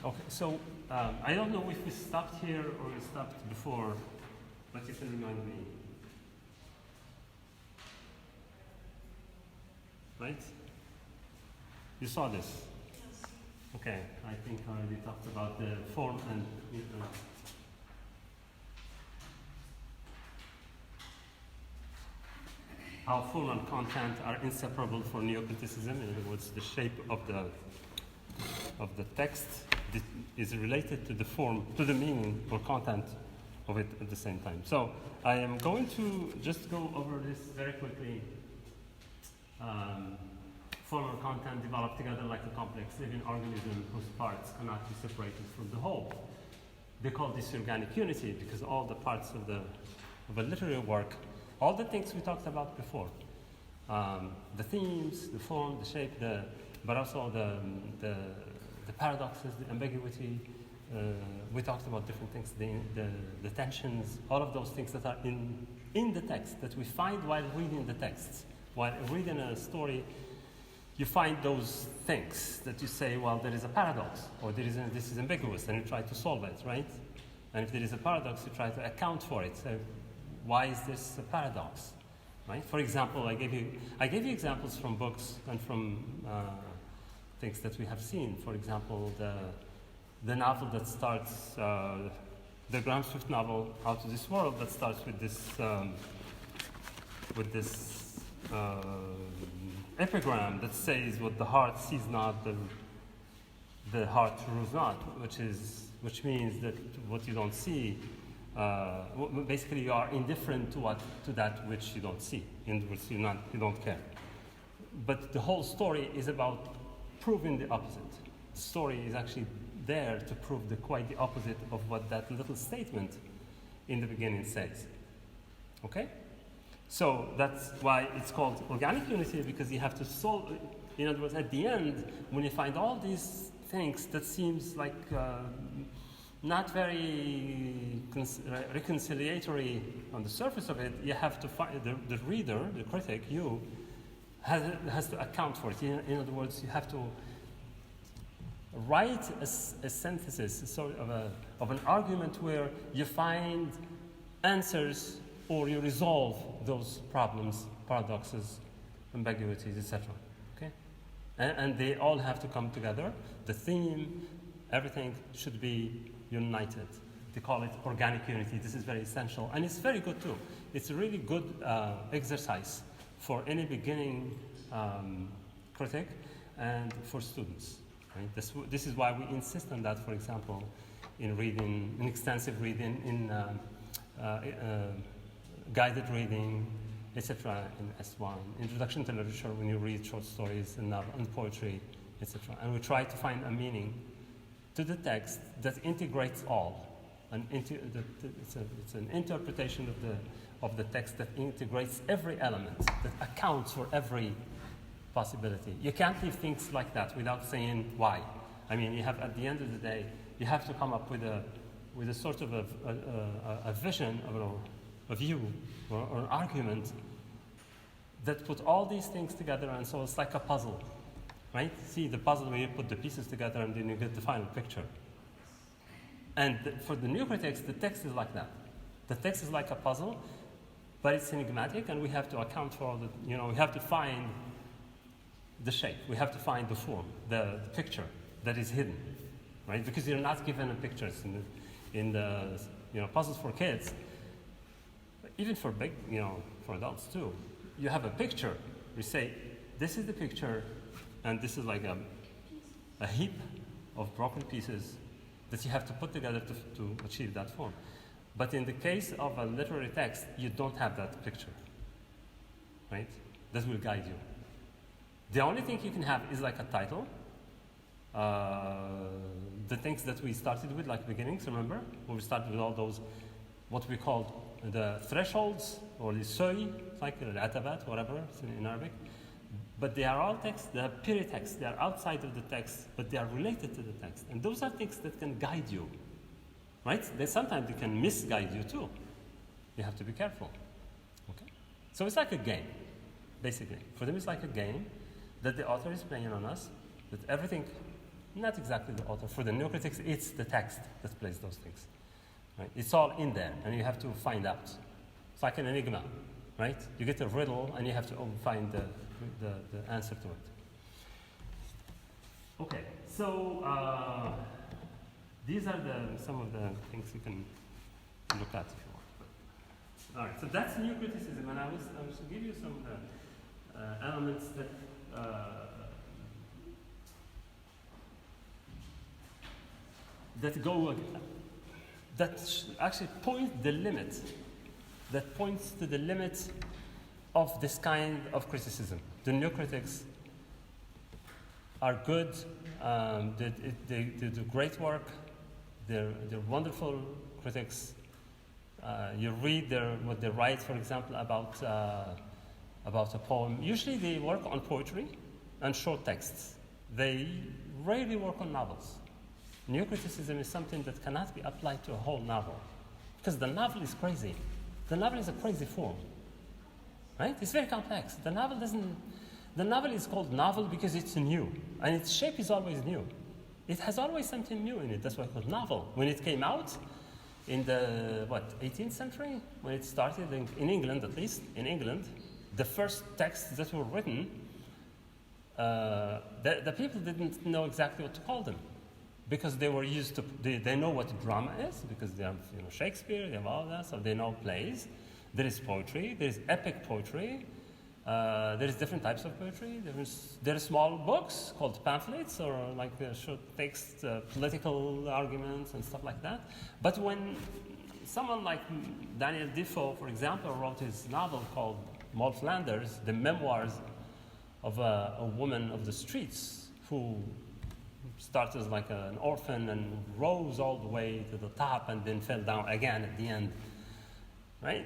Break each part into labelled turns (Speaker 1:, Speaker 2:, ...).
Speaker 1: Okay, so I don't know if we stopped here or we stopped before, but you can remind me. Right? You saw this?
Speaker 2: Yes.
Speaker 1: Okay, I think I already talked about the form and how form and content are inseparable for neocriticism. In other words, the shape of the text is related to the form, to the meaning or content of it at the same time. So I am going to just go over this very quickly. Form and content develop together like a complex living organism whose parts cannot be separated from the whole. They call this organic unity because all the parts of a literary work, all the things we talked about before, the themes, the form, the shape, but also the paradoxes, the ambiguity. We talked about different things, the tensions, all of those things that are in the text that we find while reading the texts. While reading a story, you find those things that you say, well, there is a paradox, or this is ambiguous, and you try to solve it, right? And if there is a paradox, you try to account for it. So why is this a paradox, right? For example, I gave you examples from books and from things that we have seen. For example, the novel that starts, the Graham Swift novel, Out of This World, that starts with this epigram that says, "What the heart sees not, the heart rules not," which means that what you don't see, basically you are indifferent to that which you don't see, in which you don't care. But the whole story is about proving the opposite. The story is actually there to prove quite the opposite of what that little statement in the beginning says. Okay? So that's why it's called organic unity, because you have to solve, in other words, at the end, when you find all these things that seems like not very reconciliatory on the surface of it, you have to find, the reader, the critic, you, has to account for it. In other words, you have to write a synthesis, sort of an argument where you find answers or you resolve those problems, paradoxes, ambiguities, etc. Okay, and they all have to come together. The theme, everything should be united. They call it organic unity. This is very essential, and it's very good too. It's a really good exercise for any beginning critic and for students. Right? This is why we insist on that. For example, in reading, in extensive reading, in guided reading, etc. in S1, introduction to literature when you read short stories and poetry, etc. And we try to find a meaning to the text that integrates all. It's an interpretation of the text that integrates every element, that accounts for every possibility. You can't leave things like that without saying why. I mean, you have, at the end of the day, you have to come up with a sort of a vision or a view or an argument that put all these things together, and so it's like a puzzle, right? See the puzzle where you put the pieces together and then you get the final picture. And for the new critics, the text is like that. The text is like a puzzle, but it's enigmatic, and we have to account for all the, we have to find the shape, we have to find the form, the picture that is hidden, right? Because you're not given a pictures in the puzzles for kids. Even for big, for adults too, you have a picture. We say, this is the picture, and this is like a heap of broken pieces that you have to put together to achieve that form. But in the case of a literary text, you don't have that picture, right? That will guide you. The only thing you can have is like a title. The things that we started with, like beginnings, remember? When we started with all those, what we called the thresholds, or the seuil, like al-atabat, whatever, in Arabic. But they are all text, they are peritext, they are outside of the text, but they are related to the text. And those are things that can guide you, right? Sometimes they can misguide you too. You have to be careful, okay? So it's like a game, basically. For them it's like a game that the author is playing on us, that everything Not exactly the author. For the new critics, it's the text that plays those things. Right? It's all in there, and you have to find out. It's like an enigma, right? You get a riddle, and you have to find the answer to it. Okay, so these are some of the things you can look at if you want. All right, so that's new criticism, and I was to give you some elements that actually point the limit, that points to the limit of this kind of criticism. The new critics are good. They do great work. They're wonderful critics. You read what they write, for example, about a poem. Usually they work on poetry and short texts. They rarely work on novels. New criticism is something that cannot be applied to a whole novel, because the novel is crazy. The novel is a crazy form, right? It's very complex. The novel is called novel because it's new, and its shape is always new. It has always something new in it. That's why it's called novel. When it came out in the 18th century, when it started in England, at least in England, the first texts that were written, the people didn't know exactly what to call them, because they were used to, they know what drama is, because they have Shakespeare, they have all that, so they know plays. There is poetry, there is epic poetry, there is different types of poetry. There are small books called pamphlets, or like short text, political arguments and stuff like that. But when someone like Daniel Defoe, for example, wrote his novel called Moll Flanders, the memoirs of a woman of the streets who started as like an orphan and rose all the way to the top and then fell down again at the end, right?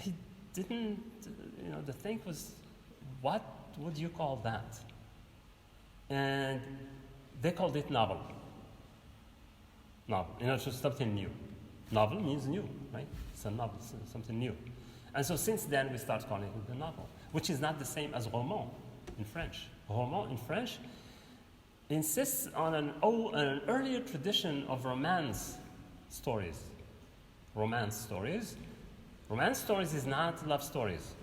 Speaker 1: He didn't, the thing was, what would you call that? And they called it novel. Novel, it's just something new. Novel means new, right? It's a novel, it's something new. And so since then we start calling it the novel, which is not the same as roman in French. Roman in French insists on an earlier tradition of romance stories. Romance stories is not love stories.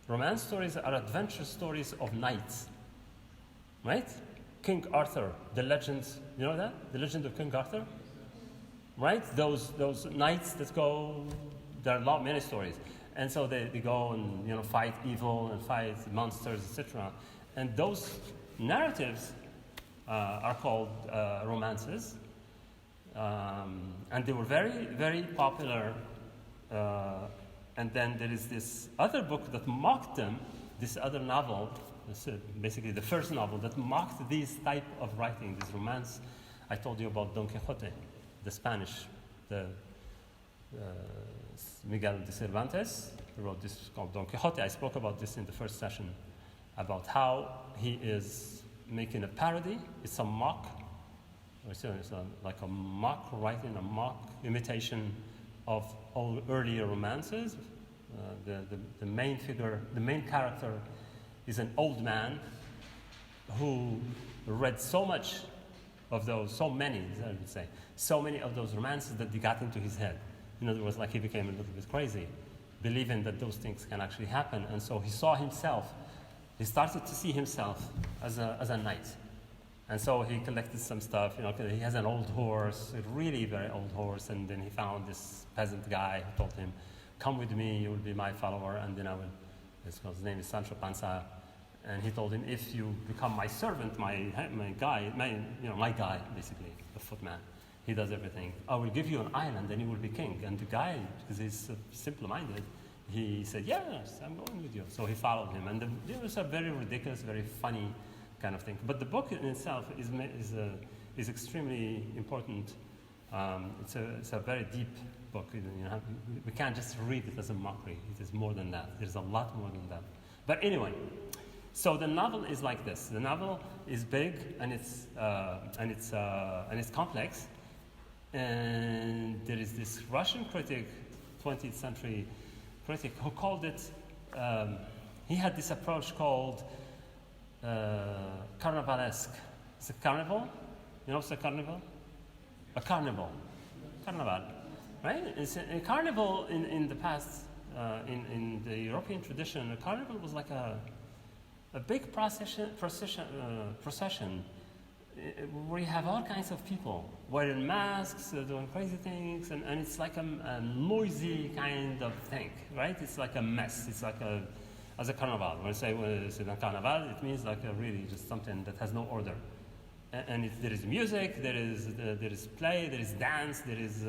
Speaker 1: Romance stories are adventure stories of knights, right? King Arthur, the legends, you know that? The legend of King Arthur? Right? Those knights that go, there are many stories. And so they go and fight evil and fight monsters, etc. And those narratives are called romances. And they were very, very popular. And then there is this other book that mocked them, this other novel, basically the first novel that mocked this type of writing, this romance. I told you about Don Quixote, the Spanish, Miguel de Cervantes wrote this called Don Quixote. I spoke about this in the first session, about how he is making a parody. It's a mock, like a mock writing, a mock imitation of all earlier romances. The main figure, the main character, is an old man who read so many of those romances that they got into his head. In other words, like he became a little bit crazy, believing that those things can actually happen. And so he started to see himself as a knight. And so he collected some stuff, he has an old horse, a really very old horse, and then he found this peasant guy who told him, come with me, you will be my follower, and then his name is Sancho Panza, and he told him, if you become my servant, my guy, basically, the footman, he does everything, I will give you an island and you will be king. And the guy, because he's simple-minded, he said, yes, I'm going with you. So he followed him, and it was a very ridiculous, very funny kind of thing. But the book in itself is extremely important. It's a very deep book. We can't just read it as a mockery. It is more than that. There's a lot more than that. But anyway, so the novel is like this. The novel is big and it's complex. And there is this Russian critic, 20th century critic, who called it. He had this approach called carnivalesque. It's a carnival, You know what's a carnival? A carnival. Carnival. Right? It's a carnival in the past, in the European tradition, a carnival was like a big procession where you have all kinds of people wearing masks, doing crazy things, and it's like a noisy kind of thing, right? It's like a mess. It's like as a carnival. When I say it's a carnival, it means like really just something that has no order. And there is music, there is play, there is dance, there is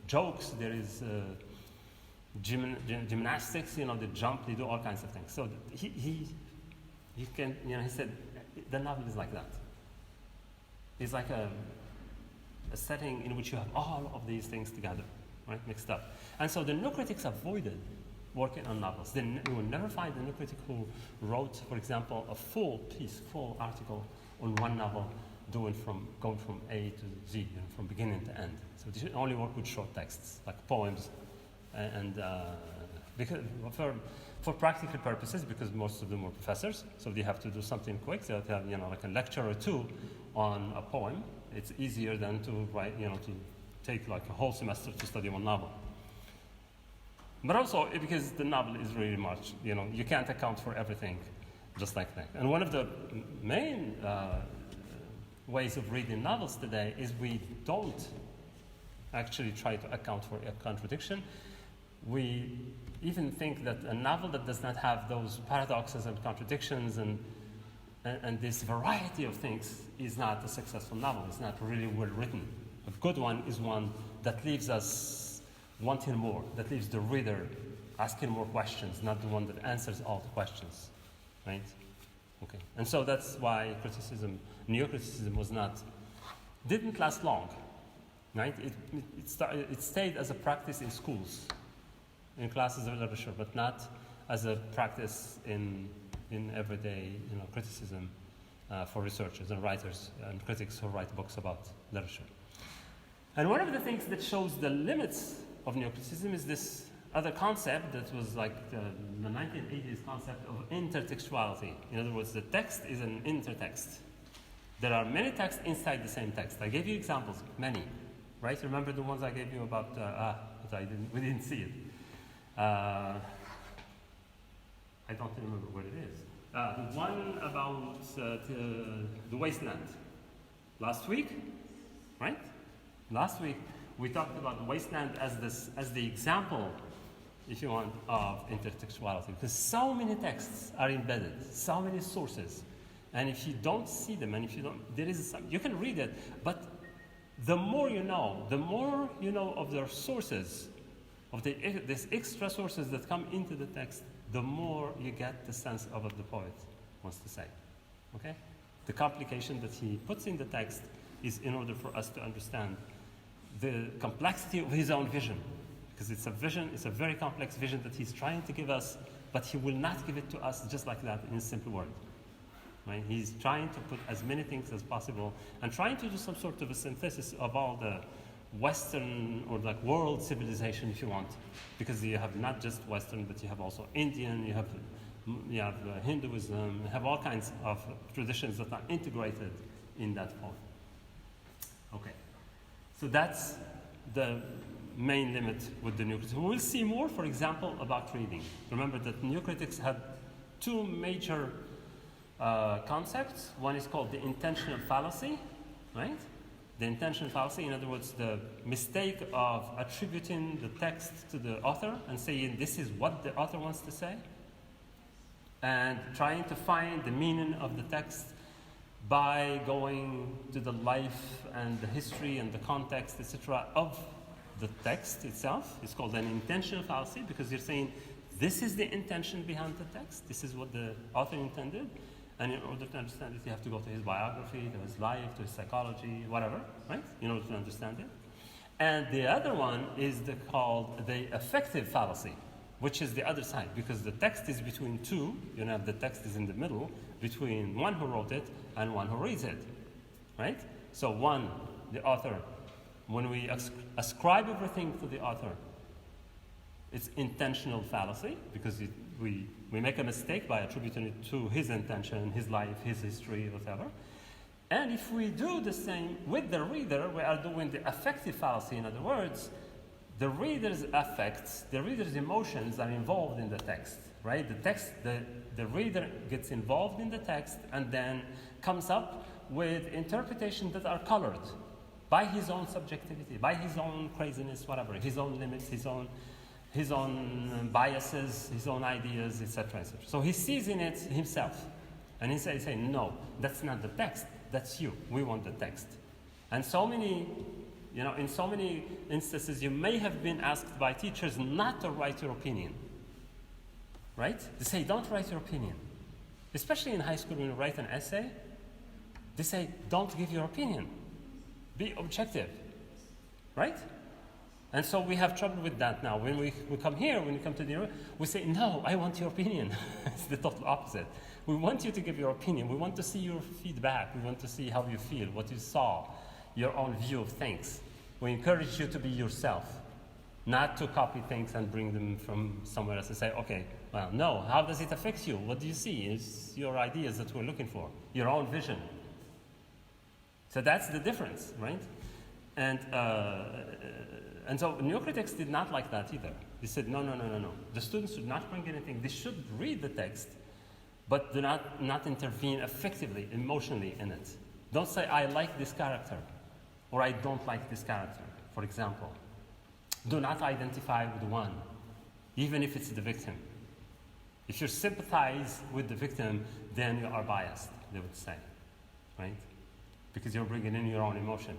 Speaker 1: jokes, there is gymnastics. You know, they jump, they do all kinds of things. So he can, you know, he said the novel is like that. It's like a setting in which you have all of these things together, right, mixed up. And so the new critics avoided working on novels. You will never find a new critic who wrote, for example, a full article on one novel, going from A to Z, you know, from beginning to end. So they should only work with short texts, like poems, and because for practical purposes, because most of them were professors, so they have to do something quick. They have to have, you know, like a lecture or two on a poem. It's easier than to write, you know, to take like a whole semester to study one novel. But also because the novel is really much, you know, you can't account for everything just like that. And one of the main ways of reading novels today is we don't actually try to account for a contradiction. We even think that a novel that does not have those paradoxes and contradictions and this variety of things is not a successful novel. It's not really well written. A good one is one that leaves us wanting more, that leaves the reader asking more questions, not the one that answers all the questions, right? Okay, and so that's why neo-criticism didn't last long, right? It stayed as a practice in schools, in classes of literature, but not as a practice in everyday, you know, criticism for researchers and writers and critics who write books about literature. And one of the things that shows the limits of neo-criticism is this other concept that was like the 1980s concept of intertextuality. In other words, the text is an intertext. There are many texts inside the same text. I gave you examples, many, right? Remember the ones I gave you about, but we didn't see it. I don't remember what it is. The one about the wasteland. Last week, right? Last week we talked about the wasteland as the example, if you want, of intertextuality, because so many texts are embedded, so many sources, and if you don't see them, and if you don't, you can read it, but the more you know of their sources, of these extra sources that come into the text, the more you get the sense of what the poet wants to say. Okay? The complication that he puts in the text is in order for us to understand the complexity of his own vision. Because it's a very complex vision that he's trying to give us, but he will not give it to us just like that in a simple word. Right? He's trying to put as many things as possible and trying to do some sort of a synthesis of all the Western or like world civilization, if you want, because you have not just Western, but you have also Indian, you have Hinduism, you have all kinds of traditions that are integrated in that poem. Okay, so that's the main limit with the new critics. We will see more, for example, about reading. Remember that new critics had two major concepts. One is called the intentional fallacy, right? The intentional fallacy, in other words, the mistake of attributing the text to the author and saying this is what the author wants to say, and trying to find the meaning of the text by going to the life and the history and the context, etc., of the text itself. It's called an intentional fallacy because you're saying this is the intention behind the text, this is what the author intended. And in order to understand it, you have to go to his biography, to his life, to his psychology, whatever, right? In order to understand it. And the other one is called the affective fallacy, which is the other side, because the text is between two. You know, the text is in the middle between one who wrote it and one who reads it, right? So one, the author, when we ascribe everything to the author, it's intentional fallacy, because we make a mistake by attributing it to his intention, his life, his history, whatever. And if we do the same with the reader, we are doing the affective fallacy. In other words, the reader's affects, the reader's emotions are involved in the text, right? The reader gets involved in the text and then comes up with interpretations that are colored by his own subjectivity, by his own craziness, whatever, his own limits, his own biases, his own ideas, etc., etc. So he sees in it himself. And he says, no, that's not the text, that's you. We want the text. And so many, in so many instances, you may have been asked by teachers not to write your opinion. Right? They say, don't write your opinion. Especially in high school, when you write an essay, they say, don't give your opinion. Be objective. Right? And so we have trouble with that now. When we come here, when we come to the university, we say, no, I want your opinion. It's the total opposite. We want you to give your opinion. We want to see your feedback. We want to see how you feel, what you saw, your own view of things. We encourage you to be yourself, not to copy things and bring them from somewhere else and say, okay, well, no, how does it affect you? What do you see? It's your ideas that we're looking for, your own vision. So that's the difference, right? And so neocritics did not like that either. They said, no. The students should not bring anything. They should read the text, but do not intervene effectively, emotionally in it. Don't say, I like this character, or I don't like this character, for example. Do not identify with one, even if it's the victim. If you sympathize with the victim, then you are biased, they would say, right? Because you're bringing in your own emotion.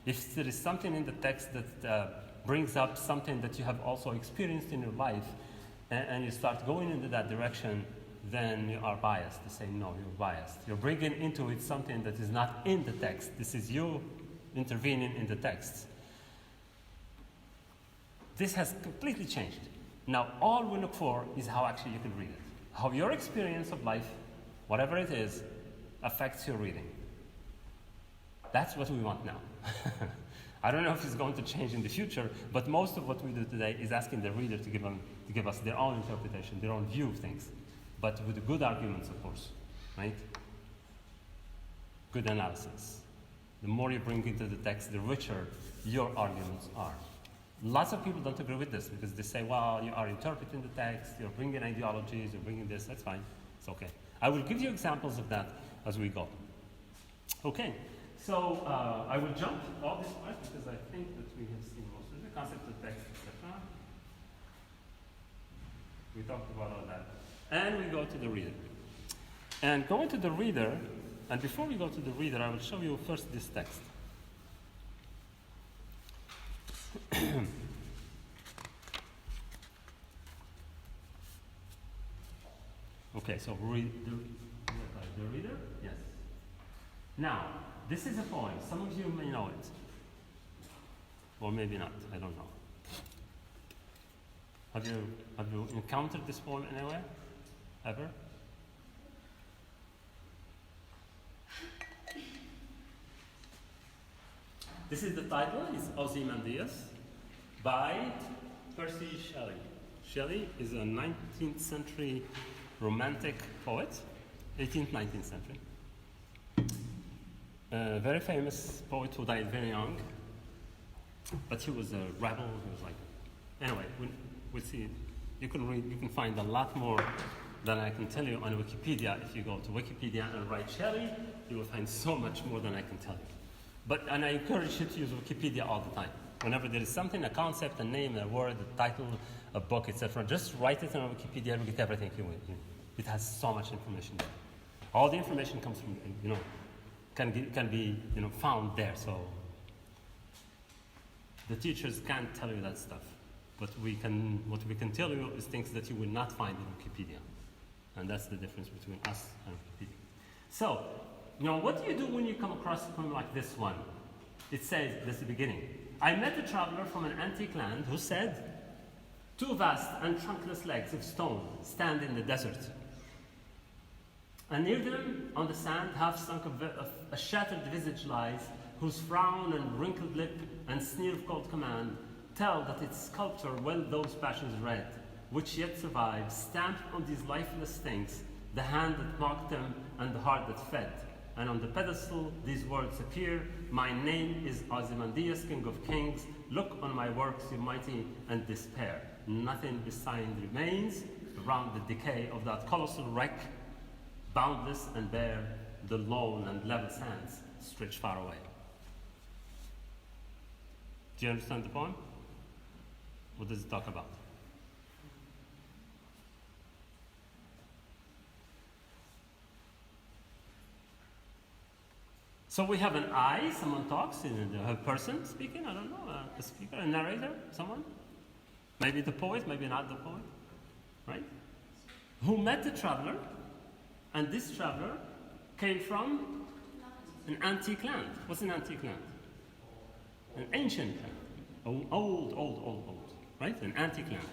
Speaker 1: If there is something in the text that brings up something that you have also experienced in your life, and you start going into that direction, then you are biased. They say, no, you're biased. You're bringing into it something that is not in the text. This is you intervening in the text. This has completely changed. Now, all we look for is how actually you can read it. How your experience of life, whatever it is, affects your reading. That's what we want now. I don't know if it's going to change in the future, but most of what we do today is asking the reader to give us their own interpretation, their own view of things, but with good arguments, of course, right? Good analysis. The more you bring into the text, the richer your arguments are. Lots of people don't agree with this because they say, well, you are interpreting the text, you're bringing ideologies, you're bringing this, that's fine, it's okay. I will give you examples of that as we go. Okay, so I will jump all this part because I think that we have seen most of the concept of text, etc. We talked about all that. And we go to the reader. And going to the reader, and before we go to the reader, I will show you first this text. Okay, so the reader? Yes. Now, this is a poem. Some of you may know it. Or maybe not, I don't know. Have you encountered this poem anywhere? Ever? This is the title, it's Ozymandias by Percy Shelley. Shelley is a 19th century romantic poet, 18th, 19th century. A very famous poet who died very young, but he was a rebel, he was like, anyway, we'll see. You can find a lot more than I can tell you on Wikipedia. If you go to Wikipedia and write Shelley, you will find so much more than I can tell you. And I encourage you to use Wikipedia all the time. Whenever there is something, a concept, a name, a word, a title, a book, etc., just write it on Wikipedia and get everything you want. It has so much information there. All the information comes from, can be found there. So the teachers can't tell you that stuff. But what we can tell you is things that you will not find in Wikipedia. And that's the difference between us and Wikipedia. So, what do you do when you come across a poem like this one? It says, this is the beginning. I met a traveler from an antique land who said, 2 vast and trunkless legs of stone stand in the desert. And near them, on the sand, half sunk a shattered visage lies, whose frown and wrinkled lip and sneer of cold command tell that its sculptor well those passions read, which yet survive, stamped on these lifeless things, the hand that marked them and the heart that fed, and on the pedestal these words appear: My name is Ozymandias, King of Kings. Look on my works, you mighty, and despair. Nothing beside remains around the decay of that colossal wreck, boundless and bare, the lone and level sands stretch far away. Do you understand the poem? What does it talk about? So we have an I, someone talks, a person speaking, I don't know, a speaker, a narrator, someone. Maybe the poet, maybe not the poet, right? Who met the traveler, and this traveler came from an antique land. What's an antique land? An ancient land. Old, right? An antique land.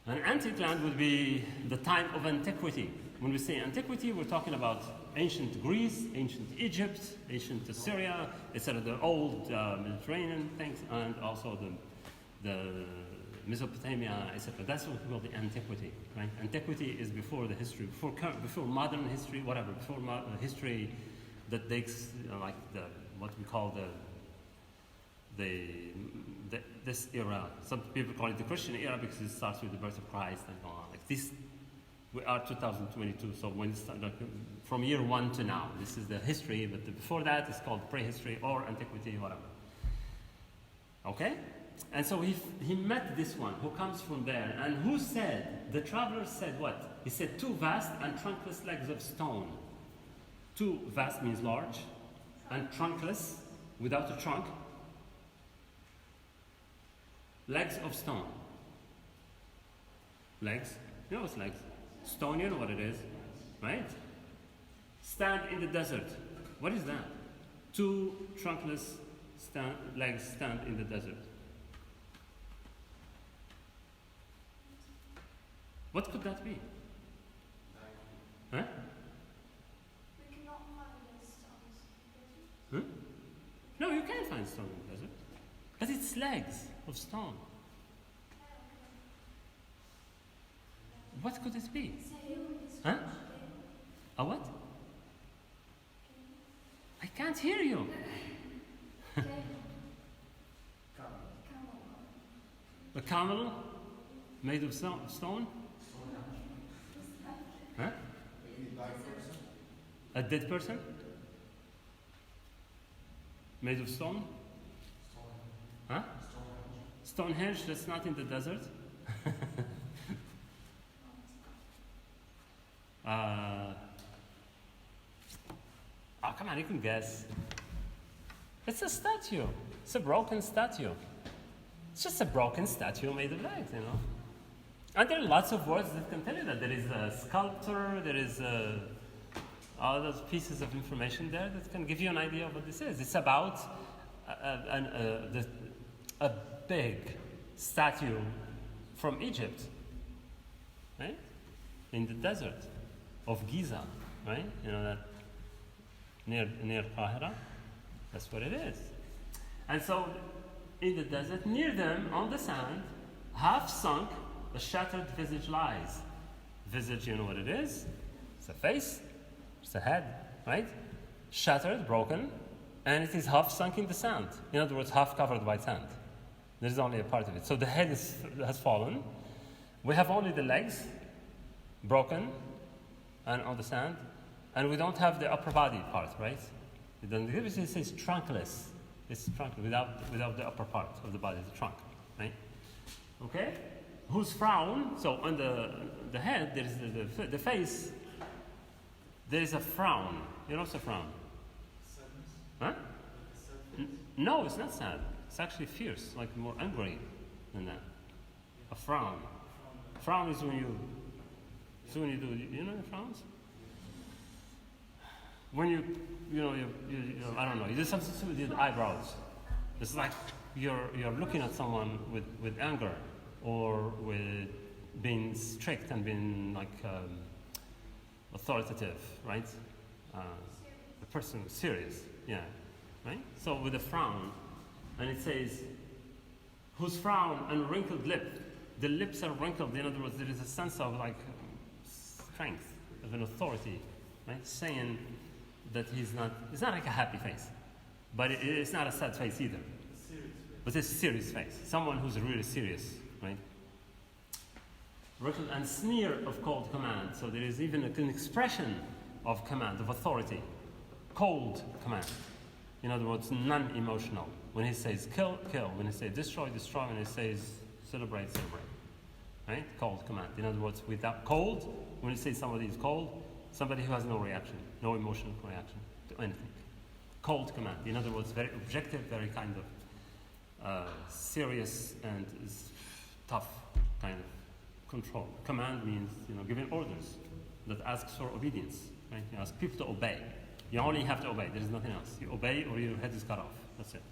Speaker 1: An antique land would be the time of antiquity. When we say antiquity, we're talking about ancient Greece, ancient Egypt, ancient Assyria, etc., the old Mediterranean things, and also the Mesopotamia, etc. That's what we call the antiquity, right? Antiquity is before the history, before modern history, whatever, before history that takes like what we call this era. Some people call it the Christian era because it starts with the birth of Christ and so on. Like this, we are 2022, so when it's like, from year 1 to now, this is the history. But before that, it's called prehistory or antiquity, whatever. Okay. And so he met this one who comes from there, and who said, the traveler said what? He said, 2 vast and trunkless legs of stone. 2 vast means large, and trunkless, without a trunk. Legs of stone. Legs? You know what's legs? Stone, you know what it is, right? Stand in the desert. What is that? 2 trunkless legs stand in the desert. What could that be? Huh?
Speaker 2: We cannot find the stones.
Speaker 1: Huh? No, you can find stone in the desert. But it's legs of stone. What could it be? Huh? A what? I can't hear you. A camel made of stone? Huh? A dead person? Made of stone? Huh? Stonehenge, that's not in the desert. Oh, come on, you can guess. It's a statue. It's a broken statue. It's just a broken statue made of legs, you know. And there are lots of words that can tell you that. There is a sculptor, there is all those pieces of information there that can give you an idea of what this is. It's about a big statue from Egypt, right? In the desert of Giza, right? You know that near Qahira. That's what it is. And so, in the desert, near them, on the sand, half sunk, a shattered visage lies. Visage, you know what it is? It's a face, it's a head, right? Shattered, broken, and it is half sunk in the sand. In other words, half covered by sand. There is only a part of it. So the head has fallen. We have only the legs, broken, and on the sand, and we don't have the upper body part, right? It says trunkless. It's trunkless without the upper part of the body, the trunk, right? Okay? Whose frown? So on the head, there is the face. There is a frown. You know what's a frown? Sadness. Huh? No, it's not sad. It's actually fierce, like more angry than that. A frown. Frown is when you do. You know the frowns? When you I don't know. You do something with your eyebrows. It's like you're looking at someone with anger, or with being strict and being like authoritative, right? The person serious, yeah, right? So with a frown, and it says, whose frown and wrinkled lip, the lips are wrinkled. In other words, there is a sense of like strength, of an authority, right? Saying, that it's not like a happy face, but it's not a sad face either. But it's a serious face. Someone who's really serious, right? And sneer of cold command. So there is even an expression of command, of authority. Cold command. In other words, non-emotional. When he says kill, kill. When he says destroy, destroy. When he says celebrate, celebrate. Right? Cold command. In other words, without cold, when you say somebody is cold, somebody who has no reaction, no emotional reaction to anything. Cold command. In other words, very objective, very kind of serious and tough kind of control. Command means, giving orders that asks for obedience. Right? You ask people to obey. You only have to obey. There is nothing else. You obey or your head is cut off. That's it.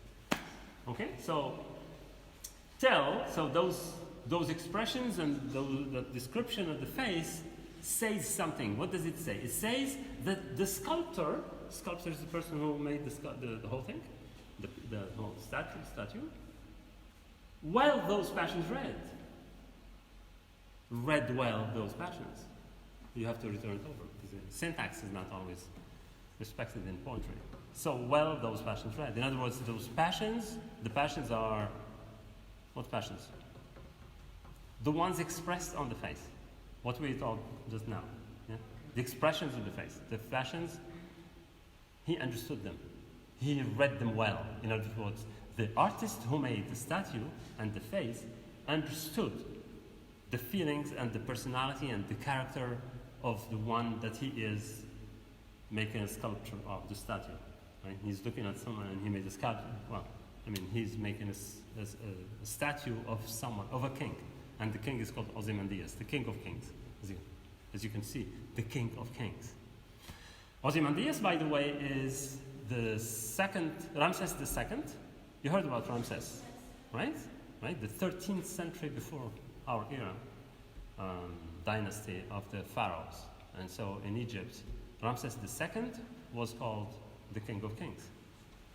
Speaker 1: Okay? So, those expressions and the description of the face says something. What does it say? It says that the sculptor is the person who made the whole thing, the whole statue, well those passions read well those passions. You have to return it over, because the syntax is not always respected in poetry. So well those passions read. In other words, those passions, the passions are, what passions? The ones expressed on the face. What we thought just now. Yeah? The expressions of the face. The passions, he understood them. He read them well. In other words, the artist who made the statue and the face understood the feelings and the personality and the character of the one that he is making a sculpture of, the statue. Right? He's looking at someone and he made a sculpture. He's making a statue of someone, of a king. And the king is called Ozymandias, the king of kings. As you can see, the king of kings. Ozymandias, by the way, is the second, Ramses II. You heard about Ramses, right? The 13th century before our era, dynasty of the pharaohs. And so in Egypt, Ramses II was called the king of kings.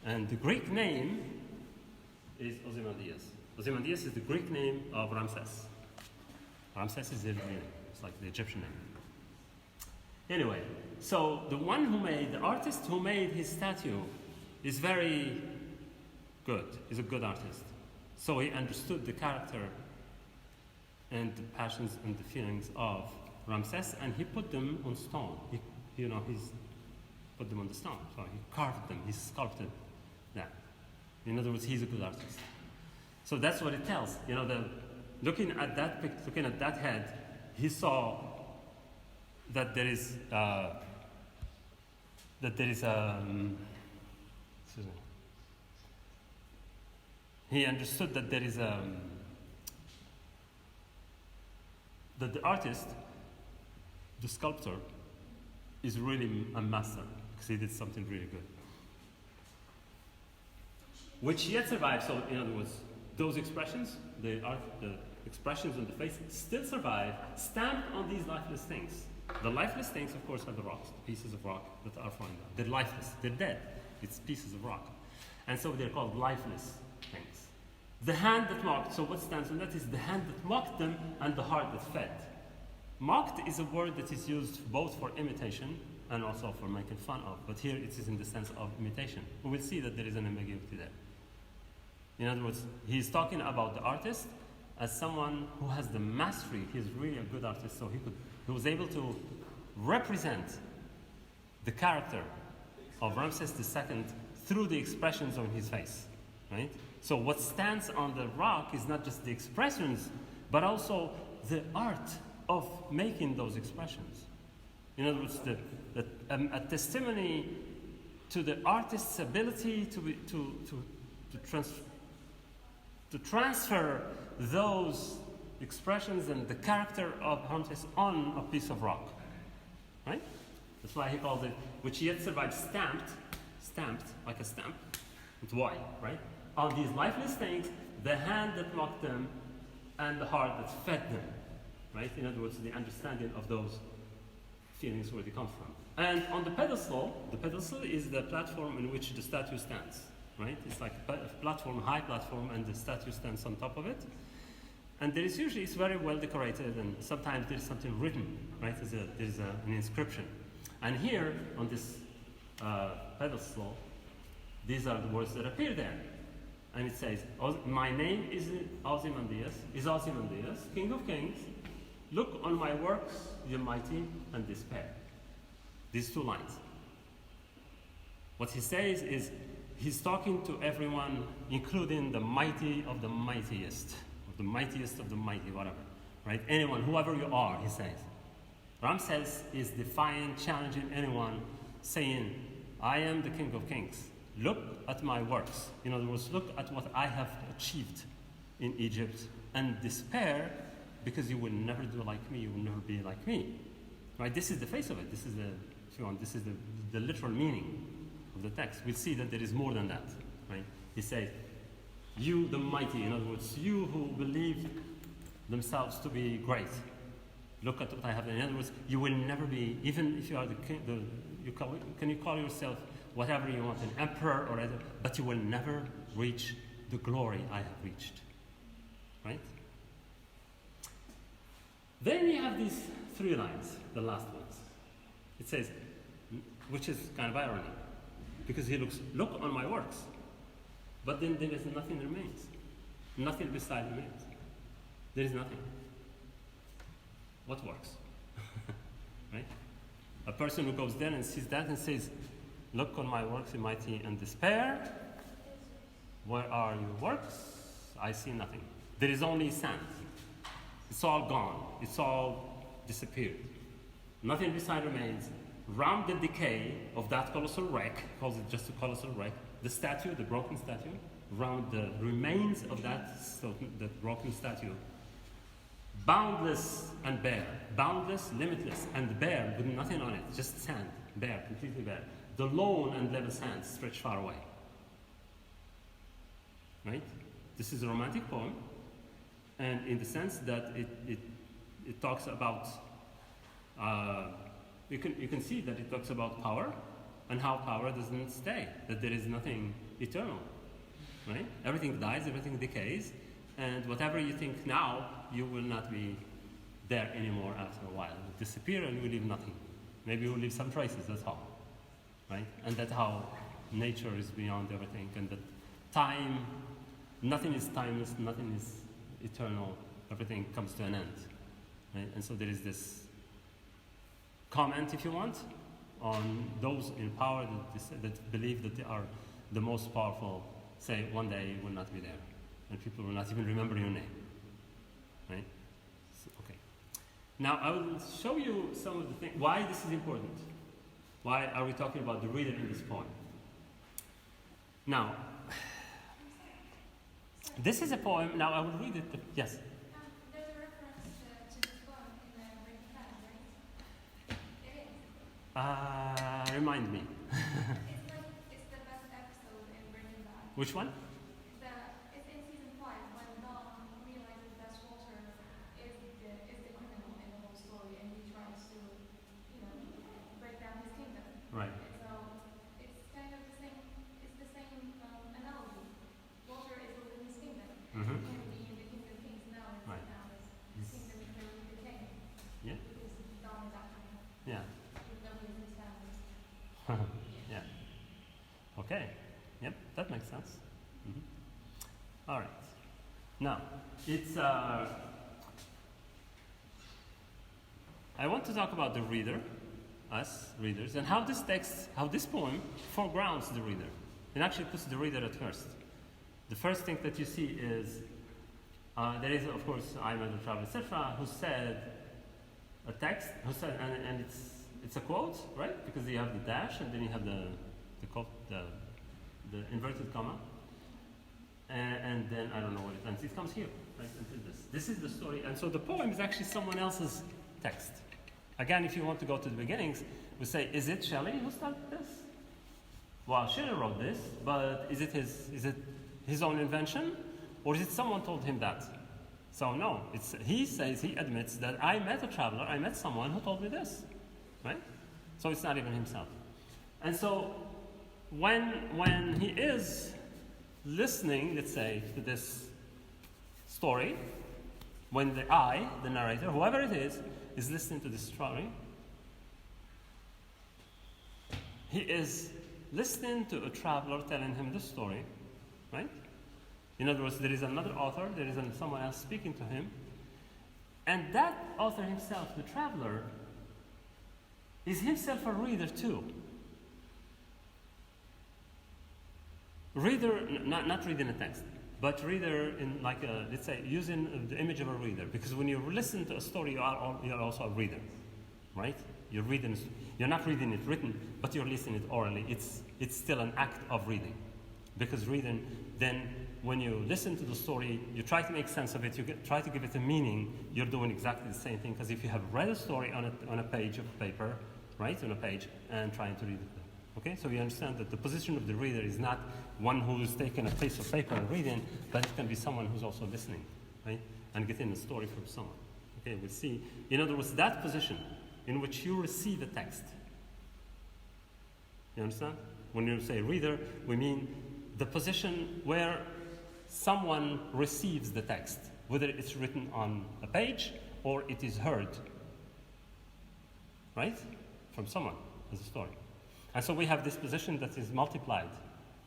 Speaker 1: And the Greek name is Ozymandias. Ozymandias is the Greek name of Ramses. Ramses is the Hebrew name. It's like the Egyptian name. Anyway, so the artist who made his statue is very good. He's a good artist. So he understood the character and the passions and the feelings of Ramses, and he put them on stone. He's put them on the stone. So he carved them. He sculpted that. In other words, he's a good artist. So that's what it tells. Looking at that head, he saw that there is he understood that there is that the artist, the sculptor, is really a master, because he did something really good, which yet survives. So in other words, those expressions, the expressions on the face still survive, stamped on these lifeless things. The lifeless things, of course, are the rocks, the pieces of rock that are falling down. They're lifeless. They're dead. It's pieces of rock. And so they're called lifeless things. The hand that mocked, so what stands on that is the hand that mocked them and the heart that fed. Mocked is a word that is used both for imitation and also for making fun of, but here it is in the sense of imitation. We will see that there is an ambiguity there. In other words, he's talking about the artist as someone who has the mastery. He's really a good artist, so he was able to represent the character of Ramses II through the expressions on his face, right? So what stands on the rock is not just the expressions, but also the art of making those expressions. In other words, a testimony to the artist's ability to transfer those expressions and the character of Ramses on a piece of rock, right? That's why he called it, which yet survives, stamped like a stamp with Y, right? On these lifeless things, the hand that mocked them and the heart that fed them, right? In other words, the understanding of those feelings where they come from. And on the pedestal is the platform in which the statue stands, right? It's like a platform, high platform, and the statue stands on top of it. And there is usually, it's very well decorated, and sometimes there is something written, right? There's an inscription. And here, on this pedestal, these are the words that appear there. And it says, my name is Ozymandias, King of Kings. Look on my works, the mighty, and despair. These 2 lines. What he says is, he's talking to everyone, including the mighty of the mightiest, or the mightiest of the mighty, whatever. Right? Anyone, whoever you are, he says. Ramses is defying, challenging anyone, saying, I am the King of Kings. Look at my works. In other words, look at what I have achieved in Egypt, and despair, because you will never do like me, you will never be like me. Right? This is the face of it. This is if you want, this is the literal meaning of the text. We'll see that there is more than that. Right? He says, you the mighty, in other words, you who believe themselves to be great. Look at what I have. In other words, you will never be, even if you are the king, can you call yourself whatever you want, an emperor or whatever, but you will never reach the glory I have reached. Right? Then you have these 3 lines, the last ones. It says, which is kind of irony, because he looks, look on my works, but then there is nothing remains. Nothing beside remains. There is nothing. What works? Right? A person who goes there and sees that and says, look on my works in mighty and despair. Where are your works? I see nothing. There is only sand. It's all gone. It's all disappeared. Nothing beside remains. Round the decay of that colossal wreck, calls it just a colossal wreck, the statue, the broken statue, round the remains of that broken statue, boundless and bare, boundless, limitless, and bare with nothing on it, just sand, bare, completely bare. The lone and level sands stretch far away. Right? This is a romantic poem, and in the sense that it talks about, you can see that it talks about power, and how power doesn't stay, that there is nothing eternal. Right? Everything dies, everything decays, and whatever you think now, you will not be there anymore after a while. It will disappear and you will leave nothing. Maybe you will leave some traces, that's all. Right? And that's how nature is beyond everything, and that time, nothing is timeless, nothing is eternal, everything comes to an end. Right? And so there is this comment, if you want, on those in power that believe that they are the most powerful, say one day you will not be there, and people will not even remember your name. Right? So, okay. Now I will show you some of the things, why this is important. Why are we talking about the reader in this poem? Now, this is a poem, now I will read it, yes?
Speaker 2: There's a reference to this poem in the Breaking Bad, right? It is.
Speaker 1: Remind me.
Speaker 2: It's the best episode in Breaking Bad.
Speaker 1: Which one?
Speaker 2: It's in season 5 when Don realizes that Walter is the criminal in the whole story, and he tries to, break down his kingdom.
Speaker 1: Right.
Speaker 2: So it's kind of the same. It's the same analogy. Walter is within his kingdom,
Speaker 1: Mm-hmm.
Speaker 2: and being the king of kings now is
Speaker 1: Right.
Speaker 2: his kingdom is very decaying.
Speaker 1: Yeah.
Speaker 2: Because Don is after him,
Speaker 1: Yeah.
Speaker 2: even though he's his family.
Speaker 1: Yeah. Okay. Yep, that makes sense. Mhm. All right. Now, it's. I want to talk about the reader, us readers, and how this poem foregrounds the reader. It actually puts the reader at first. The first thing that you see is there is, of course, Ayman al-Travel, etc., who said a text, and it's a quote, right? Because you have the dash, and then you have the inverted comma, and then I don't know what it ends. It comes here, right? Until this. This is the story, and so the poem is actually someone else's text. Again, if you want to go to the beginnings, we say, is it Shelley who started this? Well, Shelley wrote this, but is it his own invention, or is it someone told him that? So no, he admits that I met a traveler, I met someone who told me this, right? So it's not even himself. And so when he is listening, let's say, to this story, when the narrator, whoever it is listening to this story, He is listening to a traveler telling him the story, right? In other words, there is another author, there is someone else speaking to him, and that author himself, the traveler, is himself a reader too. Reader, not reading a text, but reader in like let's say using the image of a reader. Because when you listen to a story, you're also a reader, right? You're reading. You're not reading it written, but you're listening it orally. It's still an act of reading, because reading. Then when you listen to the story, you try to make sense of it. You try to give it a meaning. You're doing exactly the same thing. Because if you have read a story on a page of paper, right, on a page, and trying to read it. Okay, so we understand that the position of the reader is not one who's taking a piece of paper and reading, but it can be someone who's also listening, right, and getting a story from someone. Okay, we'll see. In other words, that position in which you receive a text. You understand? When you say reader, we mean the position where someone receives the text, whether it's written on a page or it is heard, right, from someone as a story. And so we have this position that is multiplied.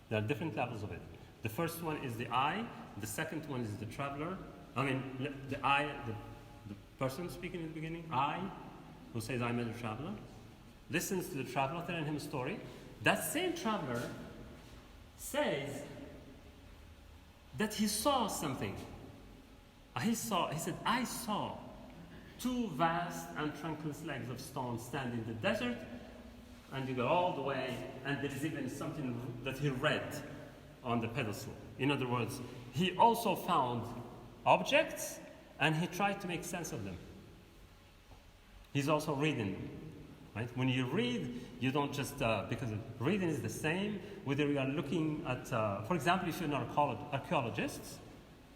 Speaker 1: There are different levels of it. The first one is the I. The second one is the traveler. I mean, the I, the person speaking in the beginning, I, who says, I'm a traveler, listens to the traveler telling him a story. That same traveler says that he saw something. He said, I saw two vast and trunkless legs of stone stand in the desert. And you go all the way, and there is even something that he read on the pedestal. In other words, he also found objects, and he tried to make sense of them. He's also reading, right? When you read, you don't just, because reading is the same, whether you are looking at, for example, if you're an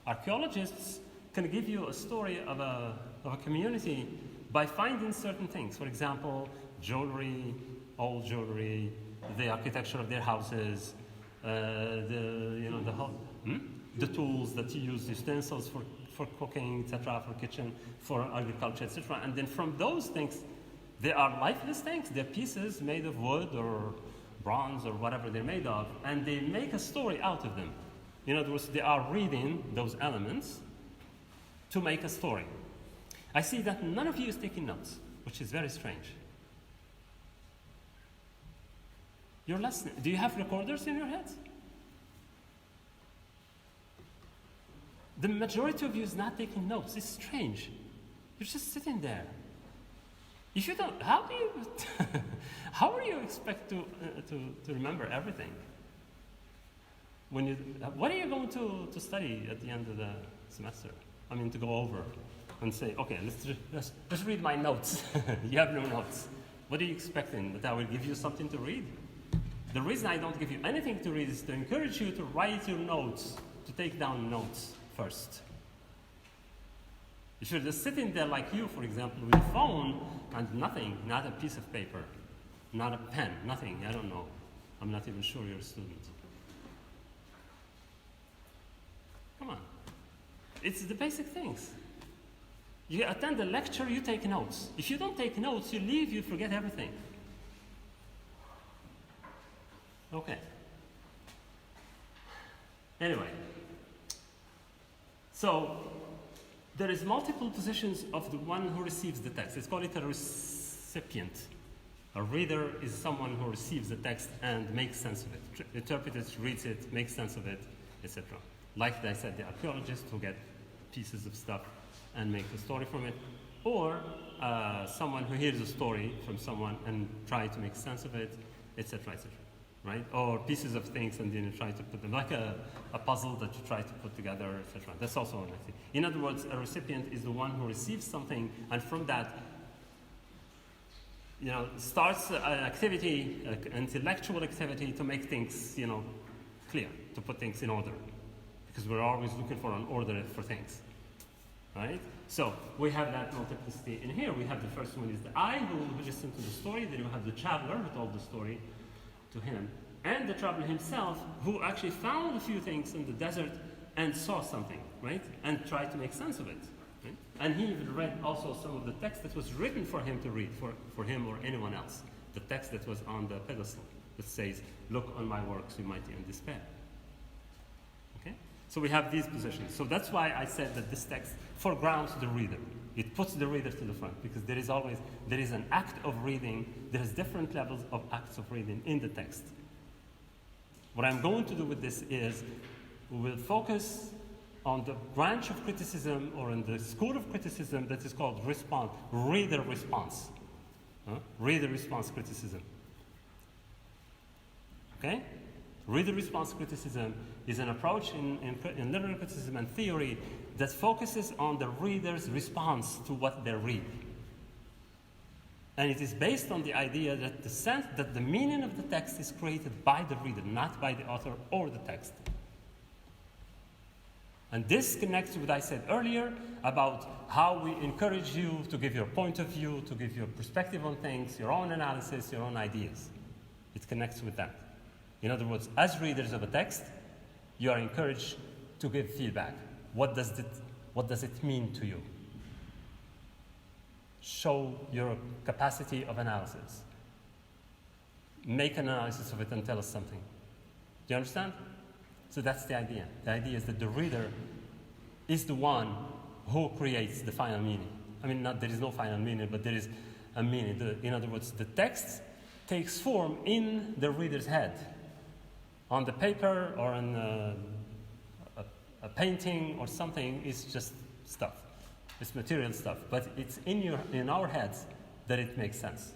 Speaker 1: archaeologists can give you a story of a community by finding certain things. For example, jewelry, old jewelry, the architecture of their houses, the tools that you use, utensils for cooking, etc., for kitchen, for agriculture, etc. And then from those things, they are lifeless things. They're pieces made of wood or bronze or whatever they're made of, and they make a story out of them. In other words, they are reading those elements to make a story. I see that none of you is taking notes, which is very strange. You're listening. Do you have recorders in your heads? The majority of you is not taking notes. It's strange. You're just sitting there. If you don't, how are you expect to remember everything? What are you going to study at the end of the semester? I mean, to go over and say, okay, let's read my notes. You have no notes. What are you expecting? That I will give you something to read? The reason I don't give you anything to read is to encourage you to write your notes, to take down notes first. If you're just sitting there like you, for example, with a phone and nothing, not a piece of paper, not a pen, nothing, I don't know. I'm not even sure you're a student. Come on. It's the basic things. You attend a lecture, you take notes. If you don't take notes, you leave, you forget everything. Okay. Anyway, so there is multiple positions of the one who receives the text. Let's call it a recipient. A reader is someone who receives the text and makes sense of it, interprets it, reads it, makes sense of it, etc. Like I said, the archaeologists who get pieces of stuff and make a story from it, or someone who hears a story from someone and try to make sense of it, etc., etc. Right? Or pieces of things and then you try to put them, like a puzzle that you try to put together, etc. That's also an activity. In other words, a recipient is the one who receives something and from that, starts an activity, an intellectual activity to make things, clear, to put things in order. Because we're always looking for an order for things. Right? So we have that multiplicity in here. We have the first one is the I who listened to the story. Then we have the traveler who told the story to him, and the traveler himself who actually found a few things in the desert and saw something, right? And tried to make sense of it. Right? And he even read also some of the text that was written for him to read, for him or anyone else. The text that was on the pedestal. that says, look on my works, you mighty in despair. Okay? So we have these positions. So that's why I said that this text foregrounds the reader. It puts the reader to the front, because there is an act of reading. There is different levels of acts of reading in the text. What I'm going to do with this is we will focus on the branch of criticism, or in the school of criticism, that is called reader response. Reader response criticism. Okay? Reader response criticism is an approach in literary criticism and theory that focuses on the reader's response to what they read. And it is based on the idea that the meaning of the text is created by the reader, not by the author or the text. And this connects to what I said earlier about how we encourage you to give your point of view, to give your perspective on things, your own analysis, your own ideas. It connects with that. In other words, as readers of a text, you are encouraged to give feedback. What does it mean to you? Show your capacity of analysis. Make an analysis of it and tell us something. Do you understand? So that's the idea. The idea is that the reader is the one who creates the final meaning. I mean, there is no final meaning, but there is a meaning. In other words, the text takes form in the reader's head. On the paper or on a painting or something is just stuff. It's material stuff. But it's in our heads that it makes sense.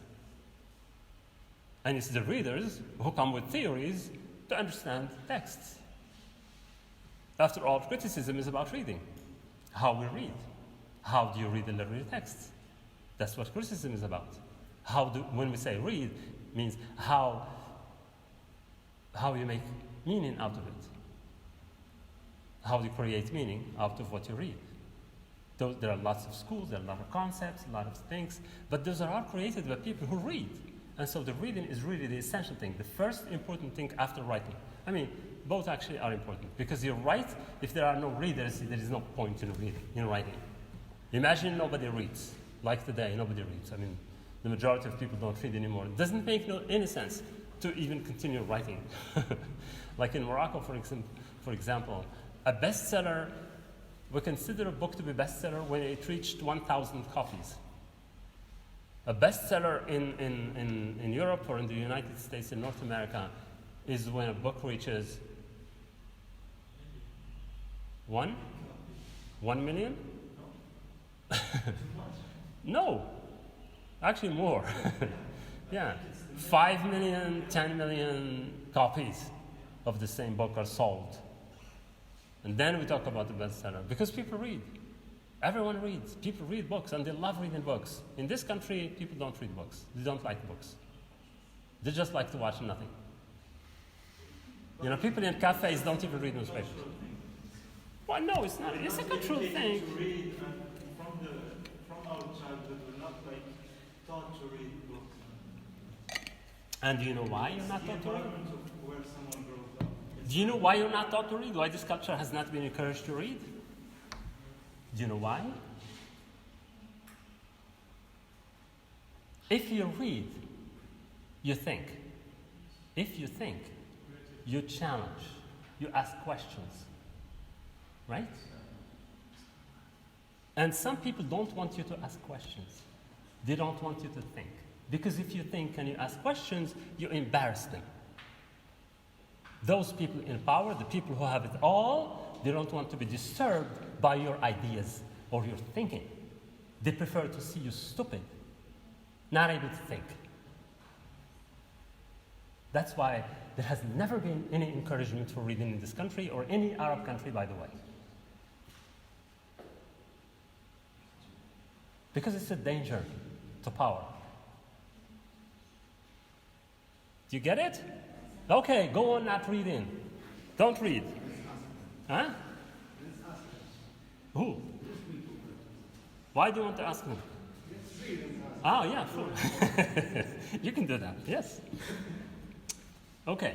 Speaker 1: And it's the readers who come with theories to understand texts. After all, criticism is about reading. How we read. How do you read a literary text? That's what criticism is about. When we say read, means how you make meaning out of it. How do you create meaning out of what you read? There are lots of schools, there are a lot of concepts, a lot of things, but those are all created by people who read. And so the reading is really the essential thing, the first important thing after writing. I mean, both actually are important, because you write, if there are no readers, there is no point in writing. Imagine nobody reads. Like today, nobody reads. I mean, the majority of people don't read anymore. It doesn't make any sense to even continue writing. Like in Morocco, for example, a bestseller, we consider a book to be bestseller when it reached 1,000 copies. A bestseller in Europe or in the United States, in North America, is when a book reaches 1 million? No, actually more. Yeah, 5 million, 10 million copies of the same book are sold. And then we talk about the bestseller, because people read. Everyone reads. People read books, and they love reading books. In this country, people don't read books. They don't like books. They just like to watch nothing. You know, people in cafes don't even read newspapers. Well, no, it's not. It's a cultural thing.
Speaker 3: To read, and from our childhood, we're not taught to read books.
Speaker 1: And do you know why you're not taught to read?
Speaker 3: Of where someone grows up.
Speaker 1: Do you know why you're not taught to read? Why this culture has not been encouraged to read? Do you know why? If you read, you think. If you think, you challenge, you ask questions, right? And some people don't want you to ask questions. They don't want you to think. Because if you think and you ask questions, you embarrass them. Those people in power, the people who have it all, they don't want to be disturbed by your ideas or your thinking. They prefer to see you stupid, not able to think. That's why there has never been any encouragement for reading in this country, or any Arab country, by the way. Because it's a danger to power. Do you get it? Okay, go on not reading. Don't read. Huh? Who? Why do you want to ask me? Oh, yeah, sure. You can do that, yes. Okay.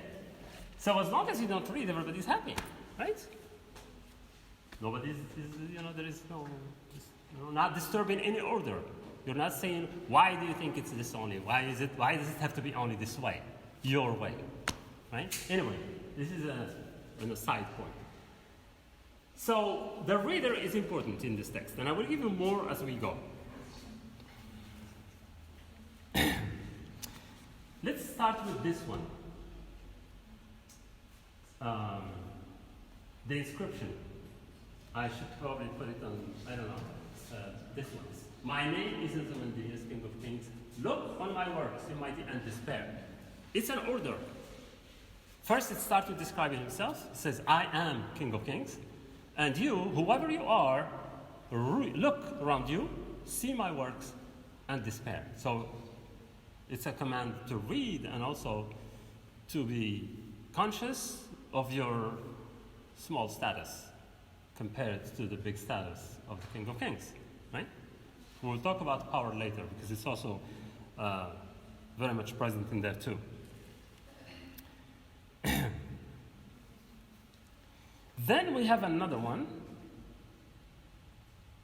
Speaker 1: So as long as you don't read, everybody's happy, right? Nobody is there is no, not disturbing any order. You're not saying, why do you think it's this only? Why does it have to be only this way? your way, right? Anyway, this is an aside point. So the reader is important in this text, and I will give you more as we go. Let's start with this one. The inscription. I should probably put it on, I don't know, this one. My name is Ozymandias, King of Kings. Look on my works, in mighty and despair. It's an order. First, it starts with describing himself. It says, I am King of Kings. And you, whoever you are, look around you, see my works, and despair. So it's a command to read and also to be conscious of your small status compared to the big status of the King of Kings, right? We'll talk about power later because it's also very much present in there too. Then we have another one.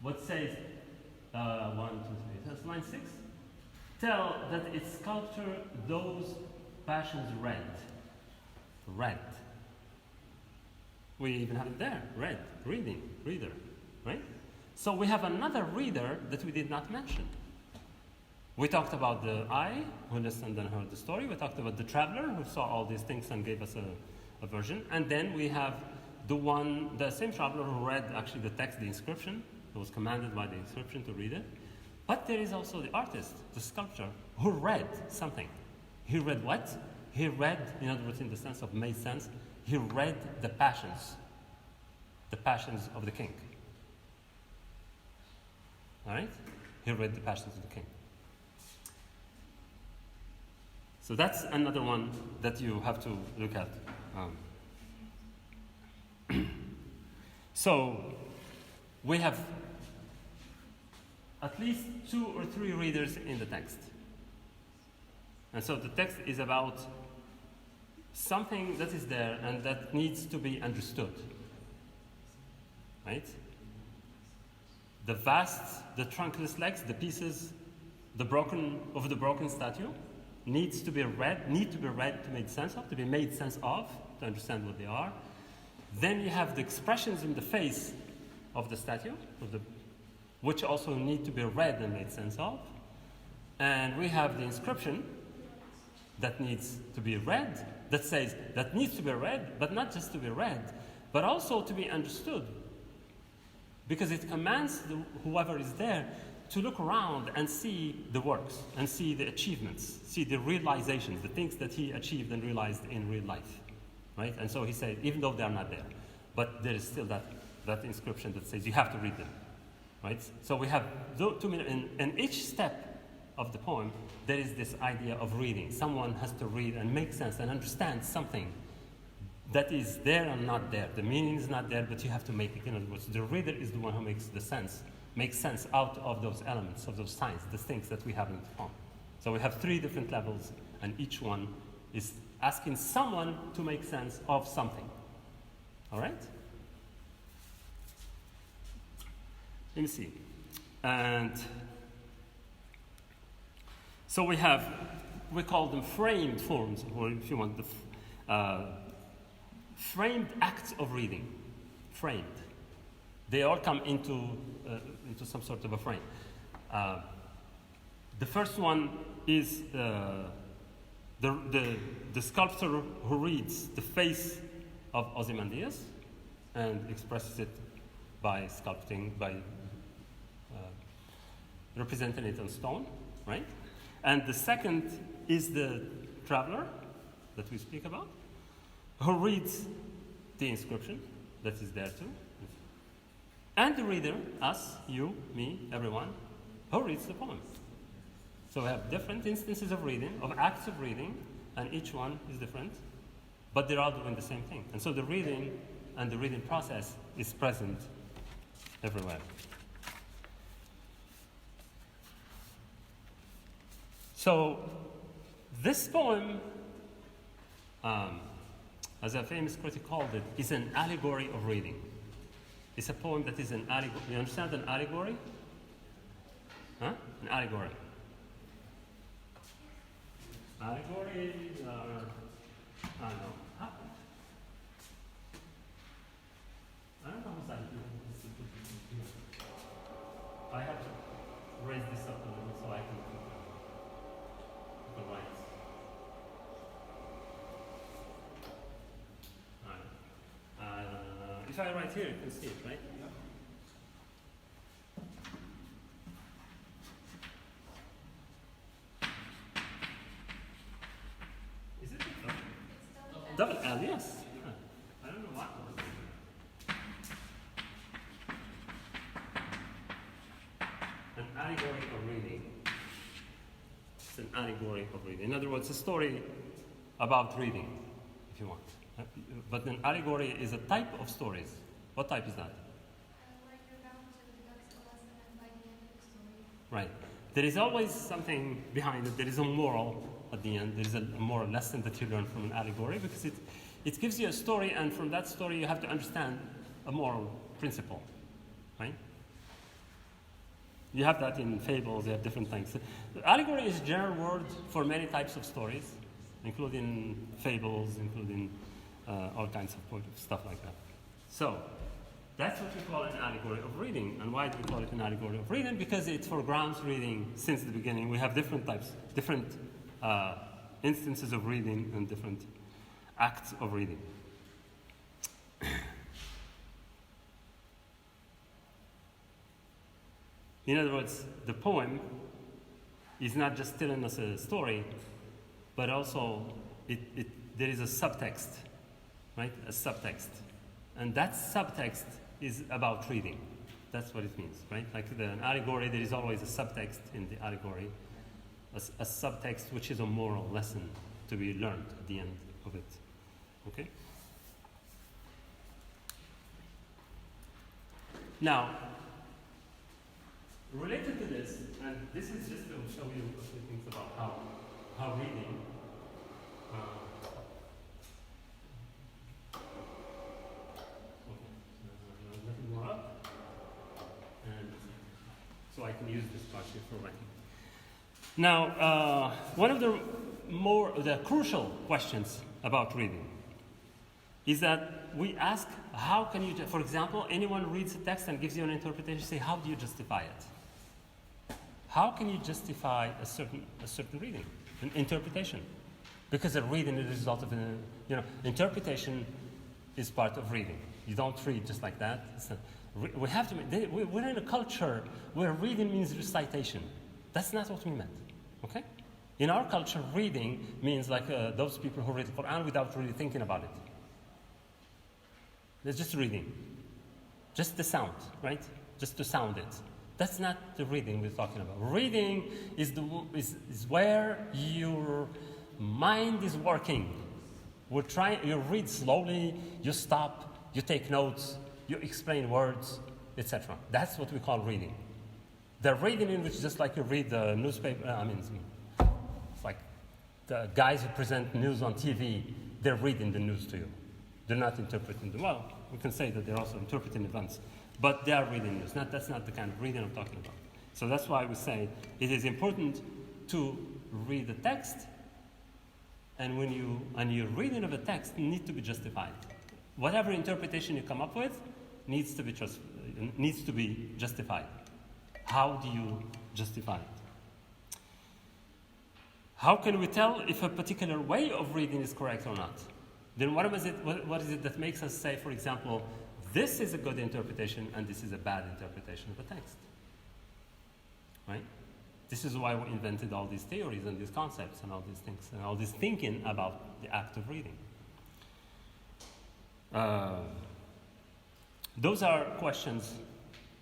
Speaker 1: What says 1, 2, 3? That's line 6. Tell that its sculptor those passions read. Read. We even have it there. Read, reading, reader, right? So we have another reader that we did not mention. We talked about the I, who listened and heard the story. We talked about the traveler, who saw all these things and gave us a version. And then we have the same traveler who read actually the text, the inscription, who was commanded by the inscription to read it. But there is also the artist, the sculptor, who read something. He read what? He read, in other words, in the sense of made sense, he read the passions of the king. All right? He read the passions of the king. So that's another one that you have to look at. So we have at least 2 or 3 readers in the text. And so the text is about something that is there and that needs to be understood. Right? The trunkless legs, the pieces, the broken statue need to be read to make sense of, to understand what they are. Then you have the expressions in the face of the statue, which also need to be read and made sense of. And we have the inscription that needs to be read, that needs to be read, but not just to be read, but also to be understood. Because it commands whoever is there to look around and see the works, and see the achievements, see the realizations, the things that he achieved and realized in real life. Right? And so he said, even though they are not there, but there is still that inscription that says you have to read them. Right? So we have 2 minutes, in each step of the poem, there is this idea of reading. Someone has to read and make sense and understand something that is there and not there. The meaning is not there, but you have to make it. In other words, the reader is the one who makes sense out of those elements, of those signs, the things that we have in the poem. So we have 3 different levels, and each one is asking someone to make sense of something. All right? Let me see. And so we call them framed forms, or if you want, the framed acts of reading. Framed. They all come into some sort of a frame. The first one is the sculptor who reads the face of Ozymandias and expresses it by sculpting, by representing it on stone, right? And the second is the traveler that we speak about, who reads the inscription that is there too. And the reader, us, you, me, everyone, who reads the poem. So we have different instances of reading, of acts of reading, and each one is different, but they're all doing the same thing. And so the reading and the reading process is present everywhere. So this poem, as a famous critic called it, is an allegory of reading. It's a poem that is an allegory. You understand an allegory? Huh? An allegory. Allegories are, I don't know. I don't know who's allegory. I have to raise this up a little so I can put the lights. If I write here, you can see it, right? Is it double L? Yes. I don't know what. An allegory of reading. It's an allegory of reading. In other words, a story about reading, if you want. But an allegory is a type of stories. What type is that?
Speaker 2: Like you're bound to deduct a lesson and by the end of the story.
Speaker 1: Right. There is always something behind it. There is a moral at the end. There is a moral lesson that you learn from an allegory because it gives you a story, and from that story you have to understand a moral principle. Right? You have that in fables, you have different things. Allegory is a general word for many types of stories, including fables, including all kinds of stuff like that. So, that's what we call an allegory of reading. And why do we call it an allegory of reading? Because it foregrounds reading since the beginning. We have different types, different instances of reading and different acts of reading. In other words, the poem is not just telling us a story, but also there is a subtext, right? A subtext. And that subtext is about reading. That's what it means, right? Like an allegory, there is always a subtext in the allegory, a subtext which is a moral lesson to be learned at the end of it. Okay? Now, related to this, and this is just to show you a few things about how reading. Nothing more up, and so I can use this part here for writing. Now, one of the crucial questions about reading is that we ask, how can you, for example, anyone reads a text and gives you an interpretation, say, how do you justify it? How can you justify a certain reading, an interpretation? Because a reading is a result of interpretation is part of reading. You don't read just like that. We have to. We're in a culture where reading means recitation. That's not what we meant. Okay? In our culture, reading means like those people who read the Quran without really thinking about it. They're just reading, just the sound, right? Just to sound it. That's not the reading we're talking about. Reading is where your mind is working. You read slowly, you stop, you take notes, you explain words, etc. That's what we call reading. The reading in which just like you read the newspaper, it's like the guys who present news on TV, they're reading the news to you. They're not interpreting them. Well, we can say that they're also interpreting events, but they are reading news. That's not the kind of reading I'm talking about. So that's why we say it is important to read the text, and your reading of a text needs to be justified. Whatever interpretation you come up with needs to be justified. How do you justify it? How can we tell if a particular way of reading is correct or not? Then what is it that makes us say, for example, this is a good interpretation and this is a bad interpretation of a text? Right? This is why we invented all these theories and these concepts and all these things and all this thinking about the act of reading. Those are questions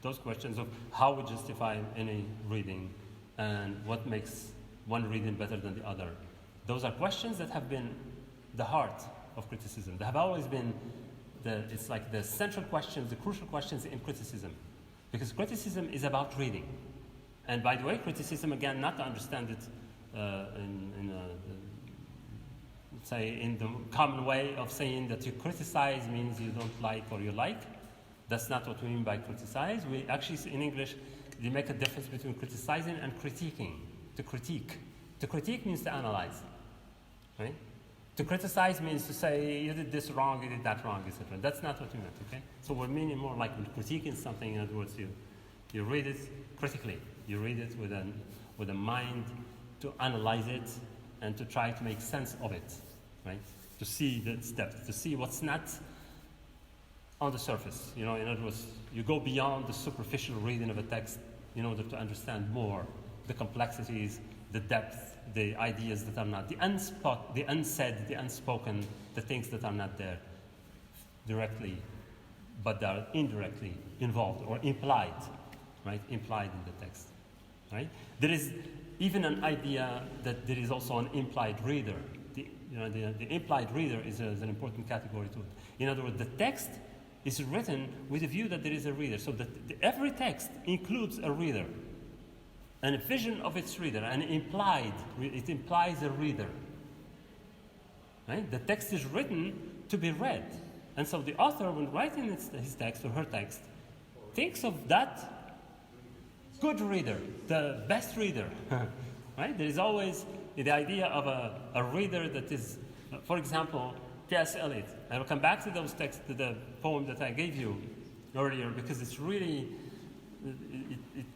Speaker 1: of how we justify any reading and what makes one reading better than the other. Those are questions that have been the heart of criticism. They have always been it's like the central questions, the crucial questions in criticism. Because criticism is about reading. And by the way, criticism, again, not to understand it in the common way of saying that you criticize means you don't like or you like. That's not what we mean by criticize. We actually, in English, they make a difference between criticizing and critiquing. To critique. To critique means to analyze. right? To criticize means to say you did this wrong, you did that wrong, etc. That's not what we meant, okay? So we're meaning more like when critiquing something. In other words, you read it critically. You read it with a mind to analyze it and to try to make sense of it, right? To see the depth, to see what's not on the surface. In other words, you go beyond the superficial reading of a text in order to understand more the complexities, the depth, the ideas that are not, the unsaid, the unspoken, the things that are not there directly, but they are indirectly involved or implied, right? Implied in the text, right? There is even an idea that there is also an implied reader. The implied reader is an important category to it. In other words, the text is written with a view that there is a reader. So that every text includes a reader, and a vision of its reader, and it implies a reader. Right? The text is written to be read. And so the author, when writing his text or her text, thinks of that good reader, the best reader. Right? There is always the idea of a reader that is, for example, T.S. Eliot. I will come back to those texts, to the poem that I gave you earlier, because it's really,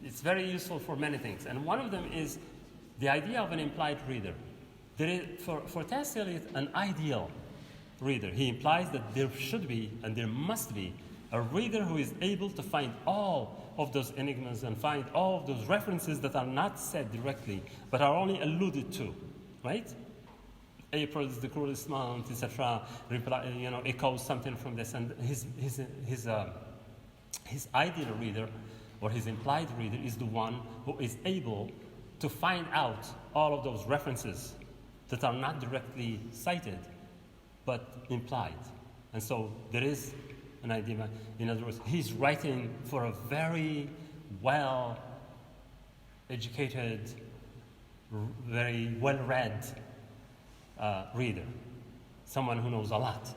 Speaker 1: it's very useful for many things. And one of them is the idea of an implied reader. There is, for T.S. Eliot, an ideal reader. He implies that there should be, and there must be, a reader who is able to find all of those enigmas and find all of those references that are not said directly, but are only alluded to, right? April is the cruelest month, etc. Echoes something from this, and his ideal reader or his implied reader is the one who is able to find out all of those references that are not directly cited, but implied. And so there is an idea. In other words, he's writing for a very well-educated, very well-read reader, someone who knows a lot,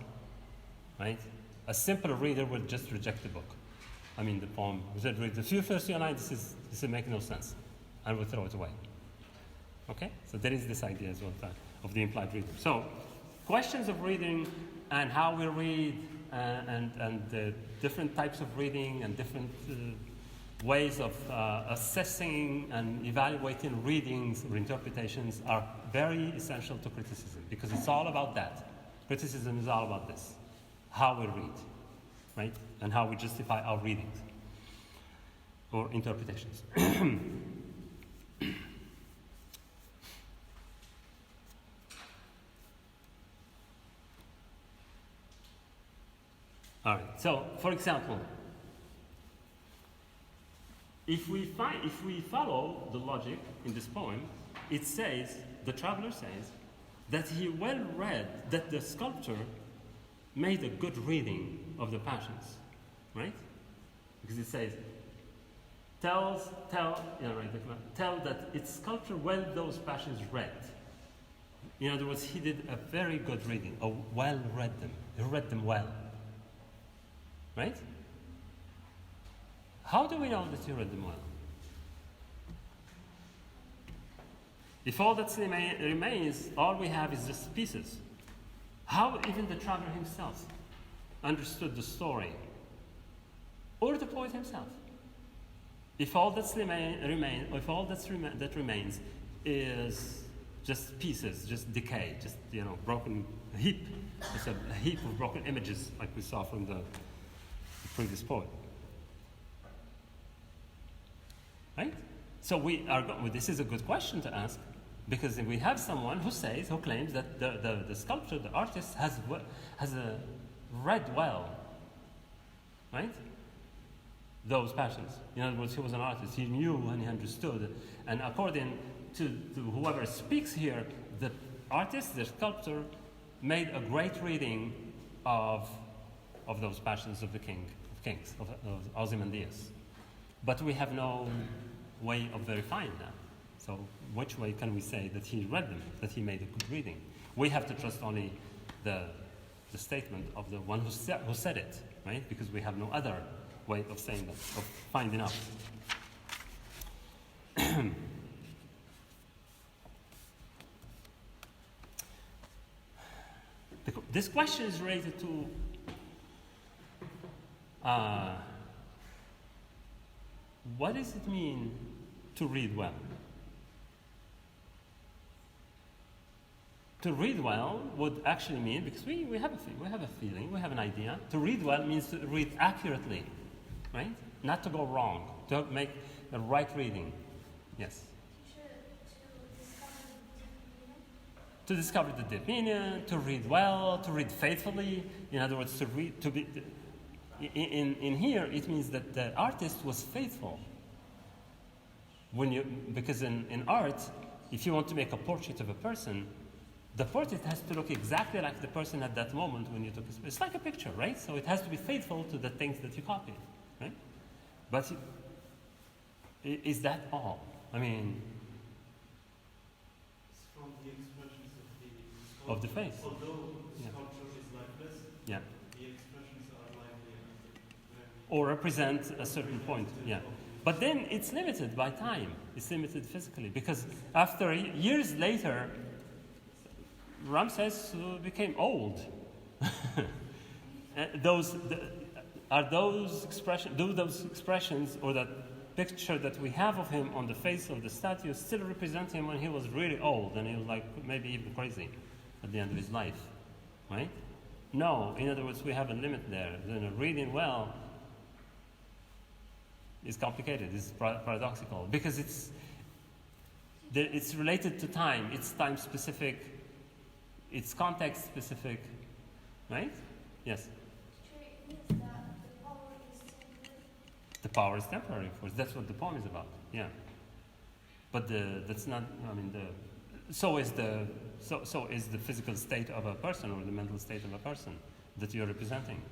Speaker 1: right? A simple reader would just reject the book. I mean, the poem. Read the few first few lines. This makes no sense, and would throw it away. Okay, so there is this idea as well of the implied reader. So, questions of reading and how we read, and the different types of reading and different ways of assessing and evaluating readings or interpretations are very essential to criticism, because it's all about that. Criticism is all about this, how we read, right? And how we justify our readings or interpretations. All right, so for example, if we follow the logic in this poem, it says, the traveler says, that he well read, that the sculptor made a good reading of the passions, right? Because it says, tell that its sculptor well those passions read. In other words, he did a very good reading, well read them. He read them well, right? How do we know that he read them well? If all that remains, all we have is just pieces. How even the traveler himself understood the story, or the poet himself? If all that remains is just pieces, just decay, just broken heap, just a heap of broken images, like we saw from the previous poet. Right? So this is a good question to ask, because we have someone who claims that the sculptor, the artist, has read well, right? Those passions. In other words, he was an artist. He knew and he understood. And according to whoever speaks here, the artist, the sculptor, made a great reading of those passions of the kings, of Ozymandias. But we have no way of verifying that. So which way can we say that he read them, that he made a good reading? We have to trust only the statement of the one who said it, right? Because we have no other way of saying that, of finding out. This question is related to what does it mean to read well? To read well would actually mean, because we have a feeling, we have an idea. To read well means to read accurately, right? Not to go wrong, to make the right reading. Yes. To discover the deep meaning, to read well, to read faithfully. In other words, in here it means that the artist was faithful. Because in art, if you want to make a portrait of a person, the portrait has to look exactly like the person at that moment when you took it. It's like a picture, right? So it has to be faithful to the things that you copied, right? But is that all? I mean,
Speaker 3: It's from the expressions
Speaker 1: of the face.
Speaker 3: Although the
Speaker 1: Yeah.
Speaker 3: sculpture is lifeless,
Speaker 1: Yeah.
Speaker 3: the expressions are lively and very.
Speaker 1: Or represent a certain point. Yeah. But then it's limited by time. It's limited physically because after years later, Ramses became old. those expressions or that picture that we have of him on the face of the statue still represent him when he was really old and he was like maybe even crazy at the end of his life, right? No, in other words, we have a limit there. Then reading well is complicated, it's paradoxical because it's related to time, it's time specific, it's context specific, right? Yes? The power is temporary, of course. That's what the poem is about. Yeah, but that's not. I mean, so is the physical state of a person or the mental state of a person that you're representing.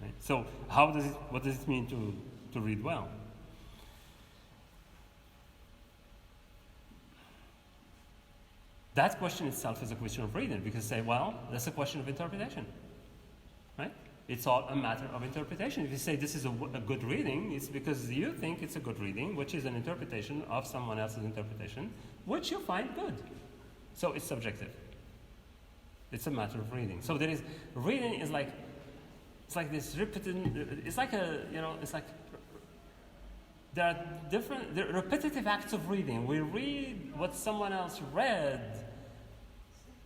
Speaker 1: Right? So what does it mean to read well? That question itself is a question of reading because say, well, that's a question of interpretation, right? It's all a matter of interpretation. If you say this is a good reading, it's because you think it's a good reading, which is an interpretation of someone else's interpretation, which you find good. So it's subjective. It's a matter of reading. So reading is like, it's like this repeated, it's like there are repetitive acts of reading. We read what someone else read,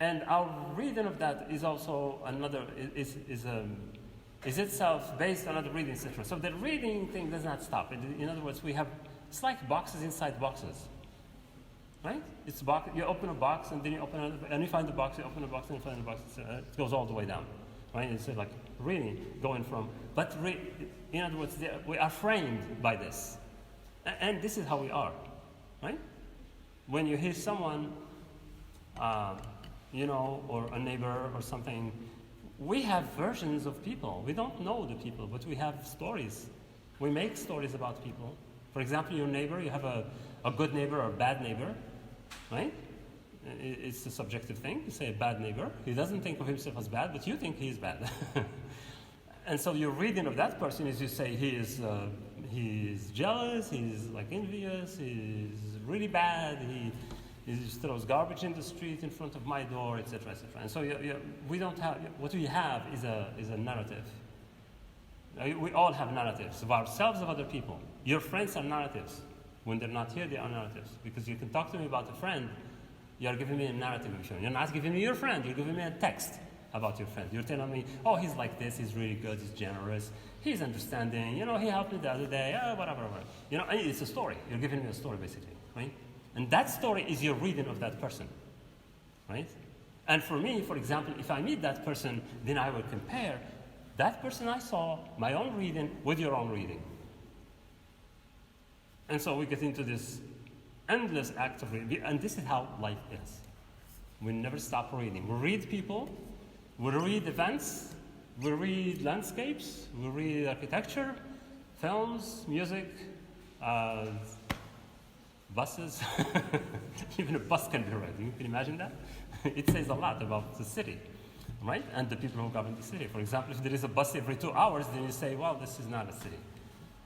Speaker 1: and our reading of that is also is itself based on other reading, etc. So the reading thing does not stop. In other words, it's like boxes inside boxes, right? It's box. You open a box and then you open another, and you find the box. You open a box and you find the box. It goes all the way down, right? It's like reading going from. But in other words, we are framed by this, and this is how we are, right? When you hear someone, or a neighbor or something. We have versions of people. We don't know the people, but we have stories. We make stories about people. For example, your neighbor, you have a good neighbor or a bad neighbor, right? It's a subjective thing. You say a bad neighbor. He doesn't think of himself as bad, but you think he is bad. And so your reading of that person is you say he's jealous, he's like envious, he's really bad, he just throws garbage in the street in front of my door, etc., etc. And so we don't have. What we have is a narrative. We all have narratives of ourselves, of other people. Your friends are narratives. When they're not here, they are narratives. Because you can talk to me about a friend, you are giving me a narrative of your. You're not giving me your friend. You're giving me a text about your friend. You're telling me, oh, he's like this. He's really good. He's generous. He's understanding. He helped me the other day. Whatever. It's a story. You're giving me a story, basically, right? And that story is your reading of that person, right? And for me, for example, if I meet that person, then I will compare that person I saw, my own reading, with your own reading. And so we get into this endless act of reading. And this is how life is. We never stop reading. We read people, we read events, we read landscapes, we read architecture, films, music, buses. Even a bus can be read. You can imagine that? It says a lot about the city, right? And the people who govern the city. For example, if there is a bus every 2 hours, then you say, well, this is not a city.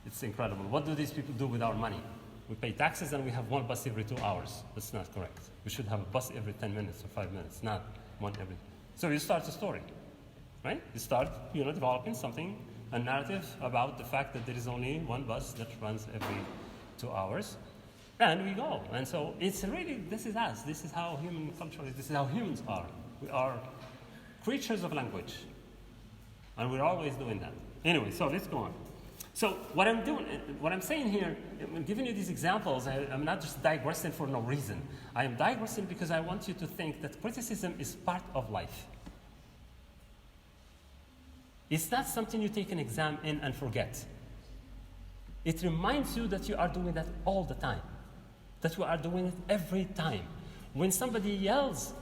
Speaker 1: It's incredible. What do these people do with our money? We pay taxes and we have one bus every 2 hours. That's not correct. We should have a bus every 10 minutes or 5 minutes, not one every. So you start a story. right? You start, developing something, a narrative about the fact that there is only one bus that runs every 2 hours, and we go. And so it's really, this is us. This is how human culture is. This is how humans are. We are creatures of language, and we're always doing that. Anyway, so let's go on. So what I'm saying here, I'm giving you these examples. I'm not just digressing for no reason. I am digressing because I want you to think that criticism is part of life. It's not something you take an exam in and forget. It reminds you that you are doing that all the time, that you are doing it every time. When somebody yells,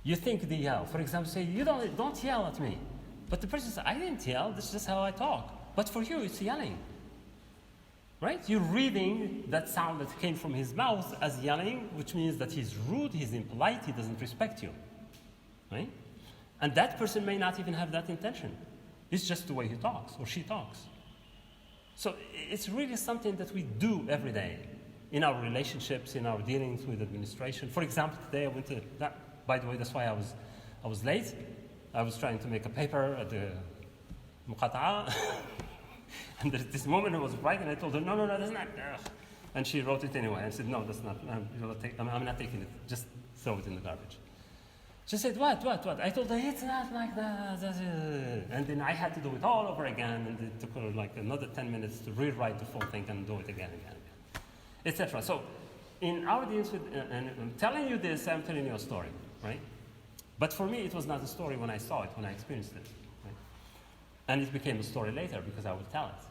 Speaker 1: you think they yell. For example, say, you don't yell at me. But the person says, I didn't yell, this is just how I talk. But for you, it's yelling. Right? You're reading that sound that came from his mouth as yelling, which means that he's rude, he's impolite, he doesn't respect you. Right? And that person may not even have that intention. It's just the way he talks or she talks. So it's really something that we do every day in our relationships, in our dealings with administration. For example, today I went to that. By the way, that's why I was late. I was trying to make a paper at the Muqata'a. And there's this moment I was writing, and I told her, no, that's not. And she wrote it anyway. I said, no, that's not. I'm not taking it. Just throw it in the garbage. She said, what? I told her, it's not like that. And then I had to do it all over again, and it took her like another 10 minutes to rewrite the full thing and do it again, etc. So in our dealings with, and I'm telling you this, I'm telling you a story, right? But for me, it was not a story when I saw it, when I experienced it. Right? And it became a story later because I would tell it.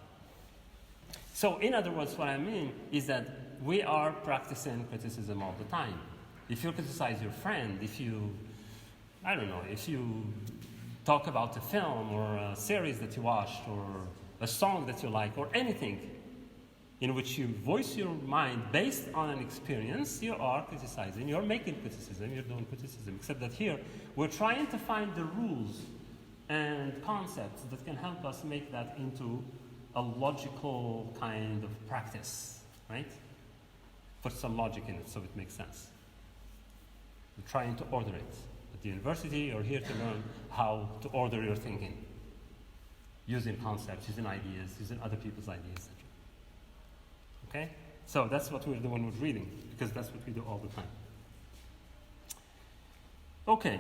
Speaker 1: So in other words, what I mean is that we are practicing criticism all the time. If you criticize your friend, if you talk about a film or a series that you watched or a song that you like or anything in which you voice your mind based on an experience, you are criticizing, you're making criticism, you're doing criticism. Except that here, we're trying to find the rules and concepts that can help us make that into a logical kind of practice, right? Put some logic in it so it makes sense. We're trying to order it. At the university, you're here to learn how to order your thinking, using concepts, using ideas, using other people's ideas, etc. Okay? So that's what we're doing with reading, because that's what we do all the time. Okay.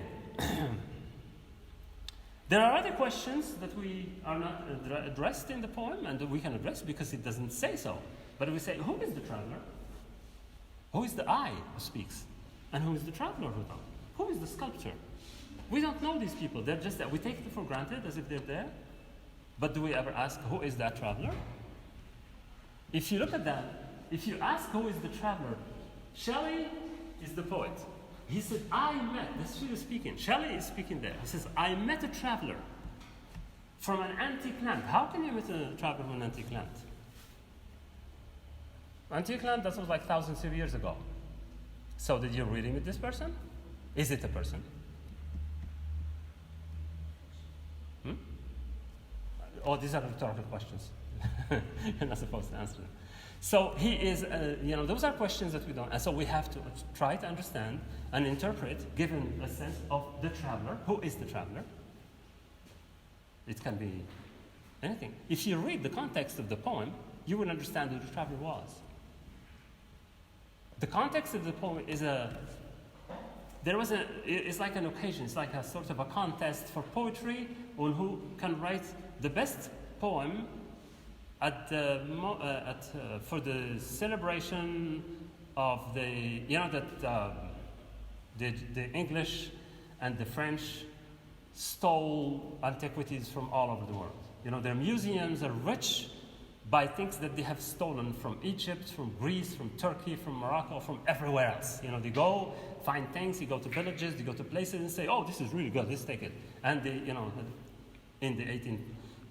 Speaker 1: There are other questions that we are not addressed in the poem, and that we can address because it doesn't say so. But we say, who is the traveler? Who is the I who speaks? And who is the traveler who talks? Who is the sculptor? We don't know these people. They're just there. We take them for granted as if they're there. But do we ever ask, who is that traveler? If you look at that, if you ask who is the traveler, Shelley is the poet. He said, I met, that's who is speaking. Shelley is speaking there. He says, I met a traveler from an antique land. How can you meet a traveler from an antique land? Antique land, that was like thousands of years ago. So did you really meet this person? Is it a person? Oh, these are rhetorical questions. You're not supposed to answer them. So he is, those are questions that we don't, and so we have to try to understand and interpret, given a sense of the traveler. Who is the traveler? It can be anything. If you read the context of the poem, you will understand who the traveler was. The context of the poem is it's like an occasion, it's like a sort of a contest for poetry on who can write the best poem for the celebration of the English and the French stole antiquities from all over the world. Their museums are rich by things that they have stolen from Egypt, from Greece, from Turkey, from Morocco, from everywhere else. They go find things, you go to villages, you go to places and say, oh, this is really good, let's take it. And in the 18th,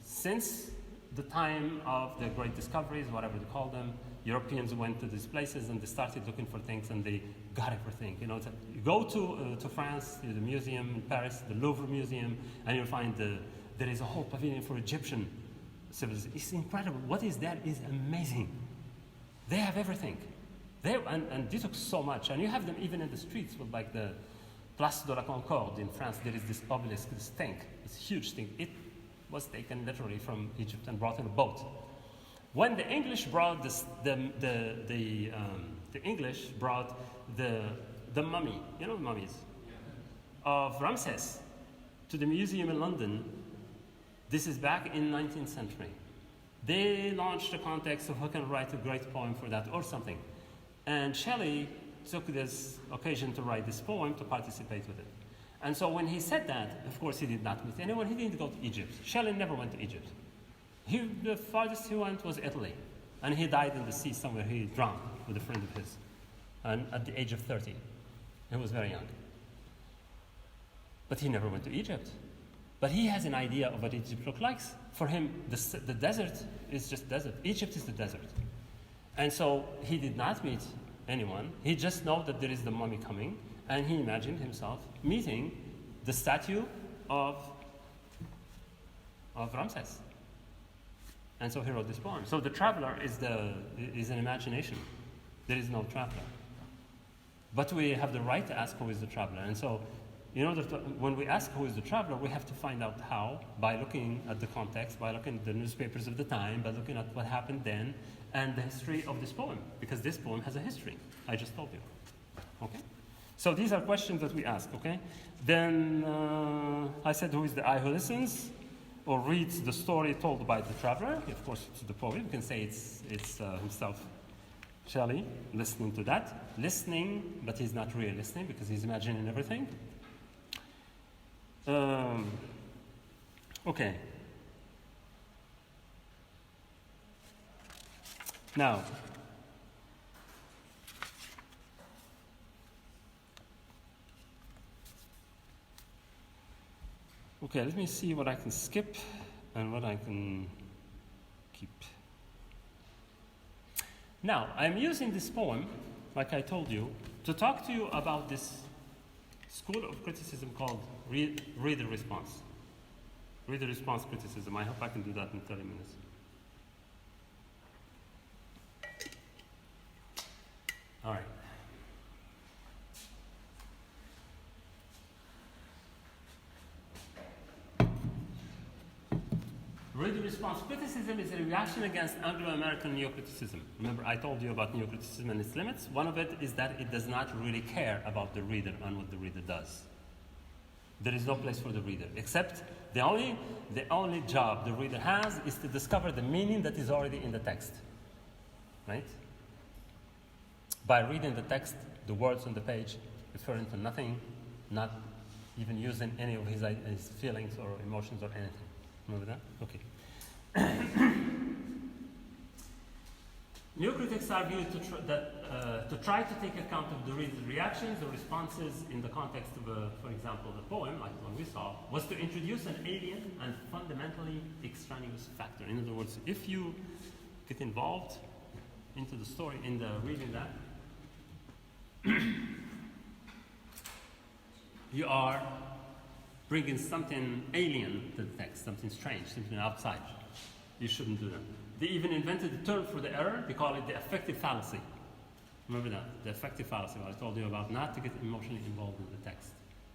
Speaker 1: since the time of the great discoveries, whatever they call them, Europeans went to these places and they started looking for things and they got everything. You go to France, to the museum in Paris, the Louvre Museum, and you'll find there is a whole pavilion for Egyptian civilization. It's incredible. What is that is amazing. They have everything. And they took so much. And you have them even in the streets with like the Place de la Concorde in France, there is this obelisk, this thing, this huge thing. It was taken literally from Egypt and brought in a boat. When the English brought this, the English brought the mummy, you know mummies, of Ramses to the museum in London. This is back in 19th century. They launched the context of who can write a great poem for that or something. And Shelley took this occasion to write this poem to participate with it. And so when he said that, of course he did not meet anyone, he didn't go to Egypt. Shelley never went to Egypt. The farthest he went was Italy. And he died in the sea somewhere, he drowned with a friend of his. And at the age of 30. He was very young. But he never went to Egypt. But he has an idea of what Egypt looks like. For him, the desert is just desert. Egypt is the desert. And so he did not meet anyone. He just know that there is the mummy coming, and he imagined himself meeting the statue of Ramses. And so he wrote this poem. So the traveler is an imagination. There is no traveler. But we have the right to ask who is the traveler. And so in order to, when we ask who is the traveler, we have to find out how, by looking at the context, by looking at the newspapers of the time, by looking at what happened then, and the history of this poem, because this poem has a history. I just told you. Okay? So these are questions that we ask, okay? Then I said, who is the eye who listens or reads the story told by the traveler? Of course, it's the poet. We can say it's himself, Shelley, listening to that. Listening, but he's not really listening because he's imagining everything. Okay. Now, okay, let me see what I can skip and what I can keep. Now, I'm using this poem, like I told you, to talk to you about this school of criticism called reader response. Reader response criticism. I hope I can do that in 30 minutes. All right. Reader response criticism is a reaction against Anglo-American neocriticism. Remember, I told you about neocriticism and its limits. One of it is that it does not really care about the reader and what the reader does. There is no place for the reader, except the only job the reader has is to discover the meaning that is already in the text, right? By reading the text, the words on the page referring to nothing, not even using any of his feelings or emotions or anything. Remember that? Okay. Neocritics argued to try to take account of the reader's reactions or responses in the context of, for example, the poem, like the one we saw, was to introduce an alien and fundamentally extraneous factor. In other words, if you get involved into the story, in the reading that, you are bringing something alien to the text, something strange, something outside. You shouldn't do that. They even invented a term for the error. They call it the affective fallacy. Remember that? The affective fallacy, what I told you about, not to get emotionally involved in the text.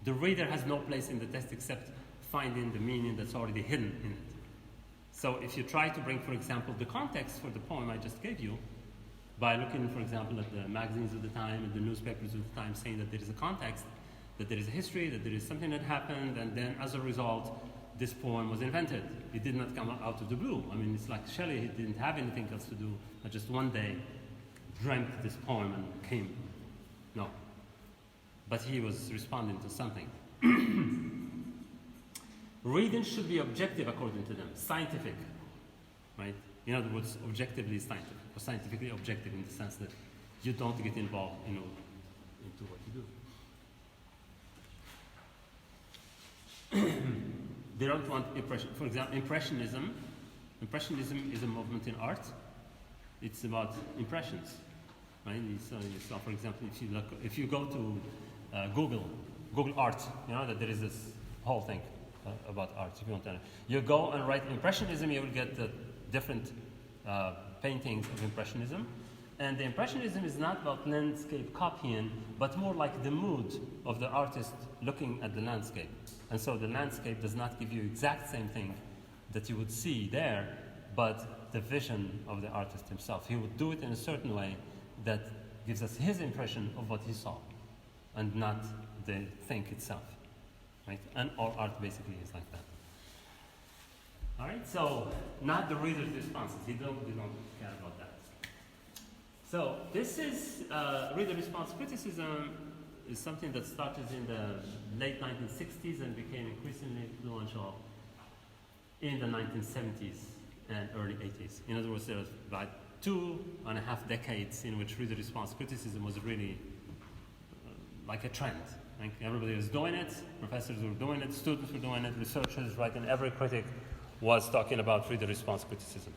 Speaker 1: The reader has no place in the text except finding the meaning that's already hidden in it. So if you try to bring, for example, the context for the poem I just gave you, by looking, for example, at the magazines of the time and the newspapers of the time saying that there is a context, that there is a history, that there is something that happened, and then as a result, this poem was invented. It did not come out of the blue. I mean, it's like Shelley, he didn't have anything else to do, but just one day dreamt this poem and came. No. But he was responding to something. Reading should be objective according to them, scientific, right? In other words, objectively scientific, or scientifically objective in the sense that you don't get involved, into what you do. They don't want impression. For example, Impressionism. Impressionism is a movement in art. It's about impressions, right? You saw, for example, if you go to Google Art, you know that there is this whole thing about art. If you want to, you go and write Impressionism, you will get the different paintings of Impressionism. And the Impressionism is not about landscape copying, but more like the mood of the artist looking at the landscape. And so the landscape does not give you exact same thing that you would see there, but the vision of the artist himself. He would do it in a certain way that gives us his impression of what he saw, and not the thing itself. Right? And all art basically is like that. All right, so not the reader's responses. We don't care about that. So this is reader response criticism is something that started in the late 1960s and became increasingly influential in the 1970s and early 80s. In other words, there was about 2.5 decades in which reader response criticism was really like a trend. Like everybody was doing it, professors were doing it, students were doing it, researchers, right, and every critic was talking about reader response criticism.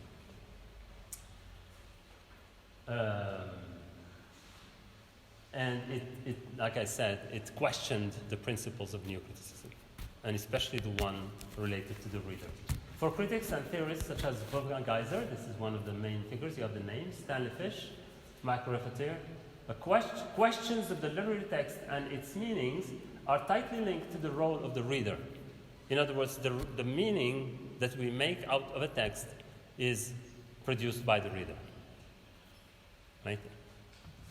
Speaker 1: And it, like I said, it questioned the principles of neo-criticism, and especially the one related to the reader. For critics and theorists such as Wolfgang Geiser, this is one of the main figures, you have the names, Stanley Fish, Mike Raffatir, questions of the literary text and its meanings are tightly linked to the role of the reader. In other words, the meaning that we make out of a text is produced by the reader. Right?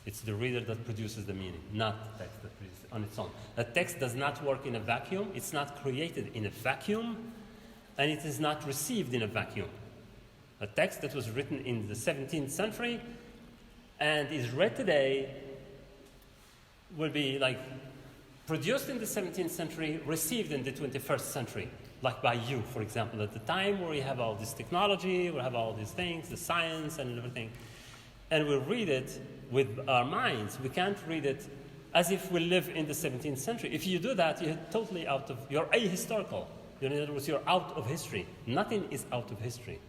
Speaker 1: It's the reader that produces the meaning, not the text that produces it on its own. A text does not work in a vacuum, it's not created in a vacuum, and it is not received in a vacuum. A text that was written in the 17th century and is read today will be like produced in the 17th century, received in the 21st century, like by you, for example, at the time where we have all this technology, we have all these things, the science and everything, and we read it with our minds. We can't read it as if we live in the 17th century. If you do that, you're totally you're ahistorical. In other words, you're out of history. Nothing is out of history.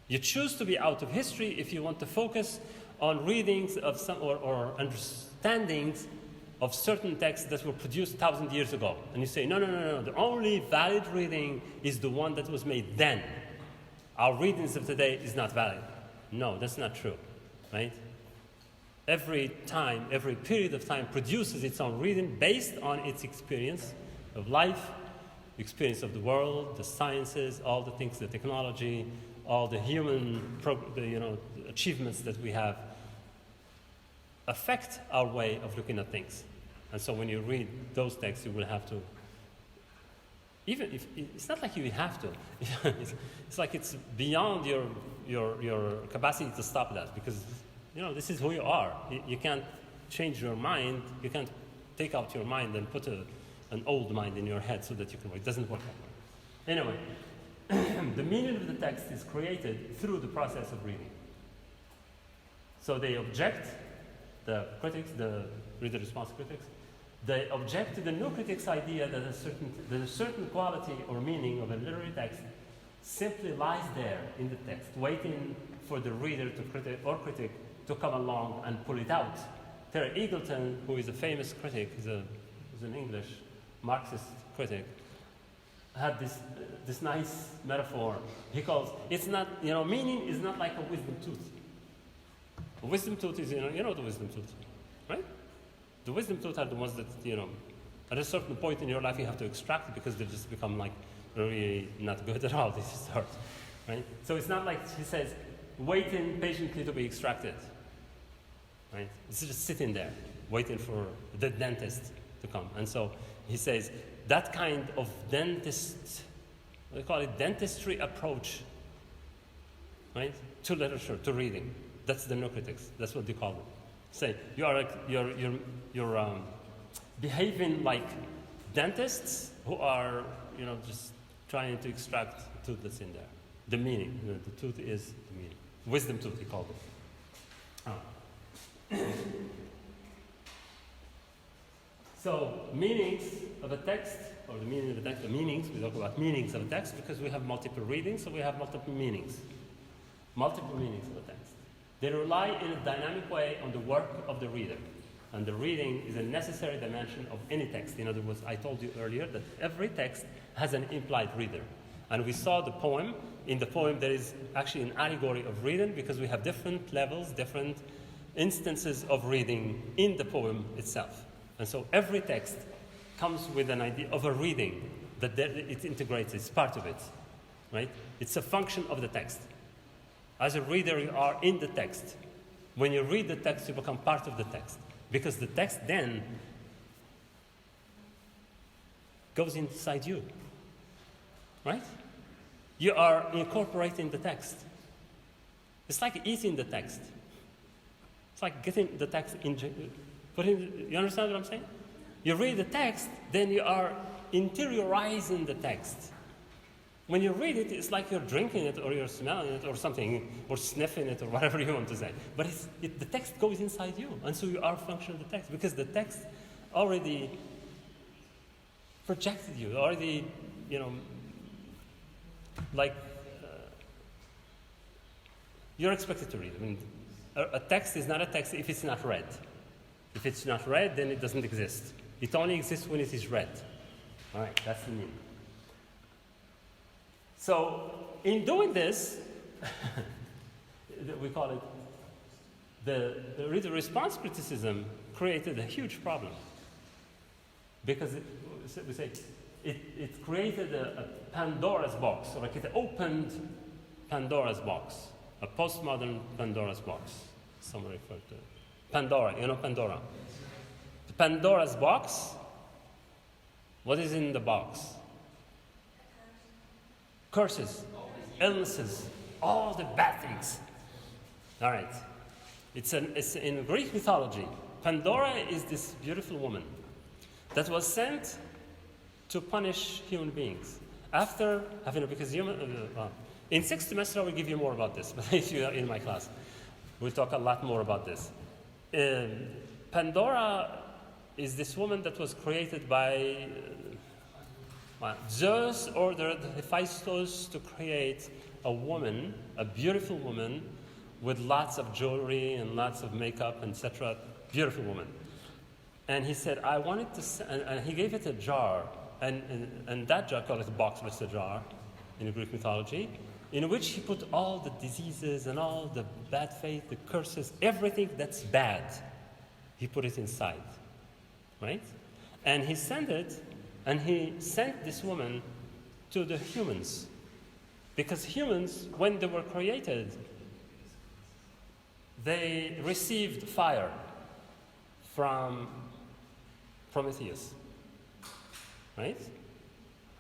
Speaker 1: You choose to be out of history if you want to focus on readings of some or understandings of certain texts that were produced 1,000 years ago. And you say, no. The only valid reading is the one that was made then. Our readings of today is not valid. No, that's not true, right? Every time, every period of time produces its own reading based on its experience of life, experience of the world, the sciences, all the things, the technology, all the human achievements that we have affect our way of looking at things. And so when you read those texts, you will have to, even if, it's not like you have to, it's like it's beyond your capacity to stop that, because, this is who you are. You can't change your mind, you can't take out your mind and put an old mind in your head so that you can work. It doesn't work that way. Anyway, the meaning of the text is created through the process of reading. So they object, the critics, the reader response critics, they object to the new critics' idea that a certain quality or meaning of a literary text simply lies there in the text, waiting for the reader critic to come along and pull it out. Terry Eagleton, who is a famous critic, is an English Marxist critic, had this nice metaphor. He calls it's not, meaning is not like a wisdom tooth. A wisdom tooth is, the wisdom tooth, right? The wisdom tooth are the ones that, at a certain point in your life you have to extract it because they just become like really not good at all. This start, right? So it's not like he says, waiting patiently to be extracted, right? It's just sitting there, waiting for the dentist to come. And so he says that kind of dentistry approach, right, to literature, to reading. That's the no-critics. That's what they call it. Say you're behaving like dentists who are just trying to extract the tooth that's in there. The meaning. The tooth is the meaning. Wisdom tooth, he called it. So meanings of a text, or the meaning of the text, the meanings, we talk about meanings of a text because we have multiple readings, so we have multiple meanings. Multiple meanings of a text. They rely in a dynamic way on the work of the reader. And the reading is a necessary dimension of any text. In other words, I told you earlier that every text has an implied reader. And we saw the poem. In the poem, there is actually an allegory of reading because we have different levels, different instances of reading in the poem itself. And so every text comes with an idea of a reading that it integrates, it's part of it, right? It's a function of the text. As a reader, you are in the text. When you read the text, you become part of the text, because the text then goes inside you, right? You are incorporating the text. It's like eating the text. It's like getting the text in. You understand what I'm saying? You read the text, then you are interiorizing the text. When you read it, it's like you're drinking it, or you're smelling it, or something, or sniffing it, or whatever you want to say. But the text goes inside you, and so you are a function of the text, because the text already projected you, already, you're expected to read. I mean, a text is not a text if it's not read. If it's not read, then it doesn't exist. It only exists when it is read. All right, that's the meaning. So, in doing this, we call it the reader-response criticism created a huge problem. Because we say it created a Pandora's box, or like it opened Pandora's box, a postmodern Pandora's box. Some refer to it. Pandora, Pandora. The Pandora's box, what is in the box? Curses, illnesses, all the bad things. All right. It's in Greek mythology. Pandora is this beautiful woman that was sent to punish human beings. After having, because in 6th semester I will give you more about this, but if you are in my class, we'll talk a lot more about this. Pandora is this woman that was created by Zeus ordered Hephaestus to create a woman, a beautiful woman, with lots of jewelry and lots of makeup, etc. Beautiful woman. And he said, I wanted to, and he gave it a jar, and that jar, called it a box, but it's a jar in Greek mythology, in which he put all the diseases and all the bad faith, the curses, everything that's bad, he put it inside, right? And he sent this woman to the humans, because humans, when they were created, they received fire from Prometheus, right?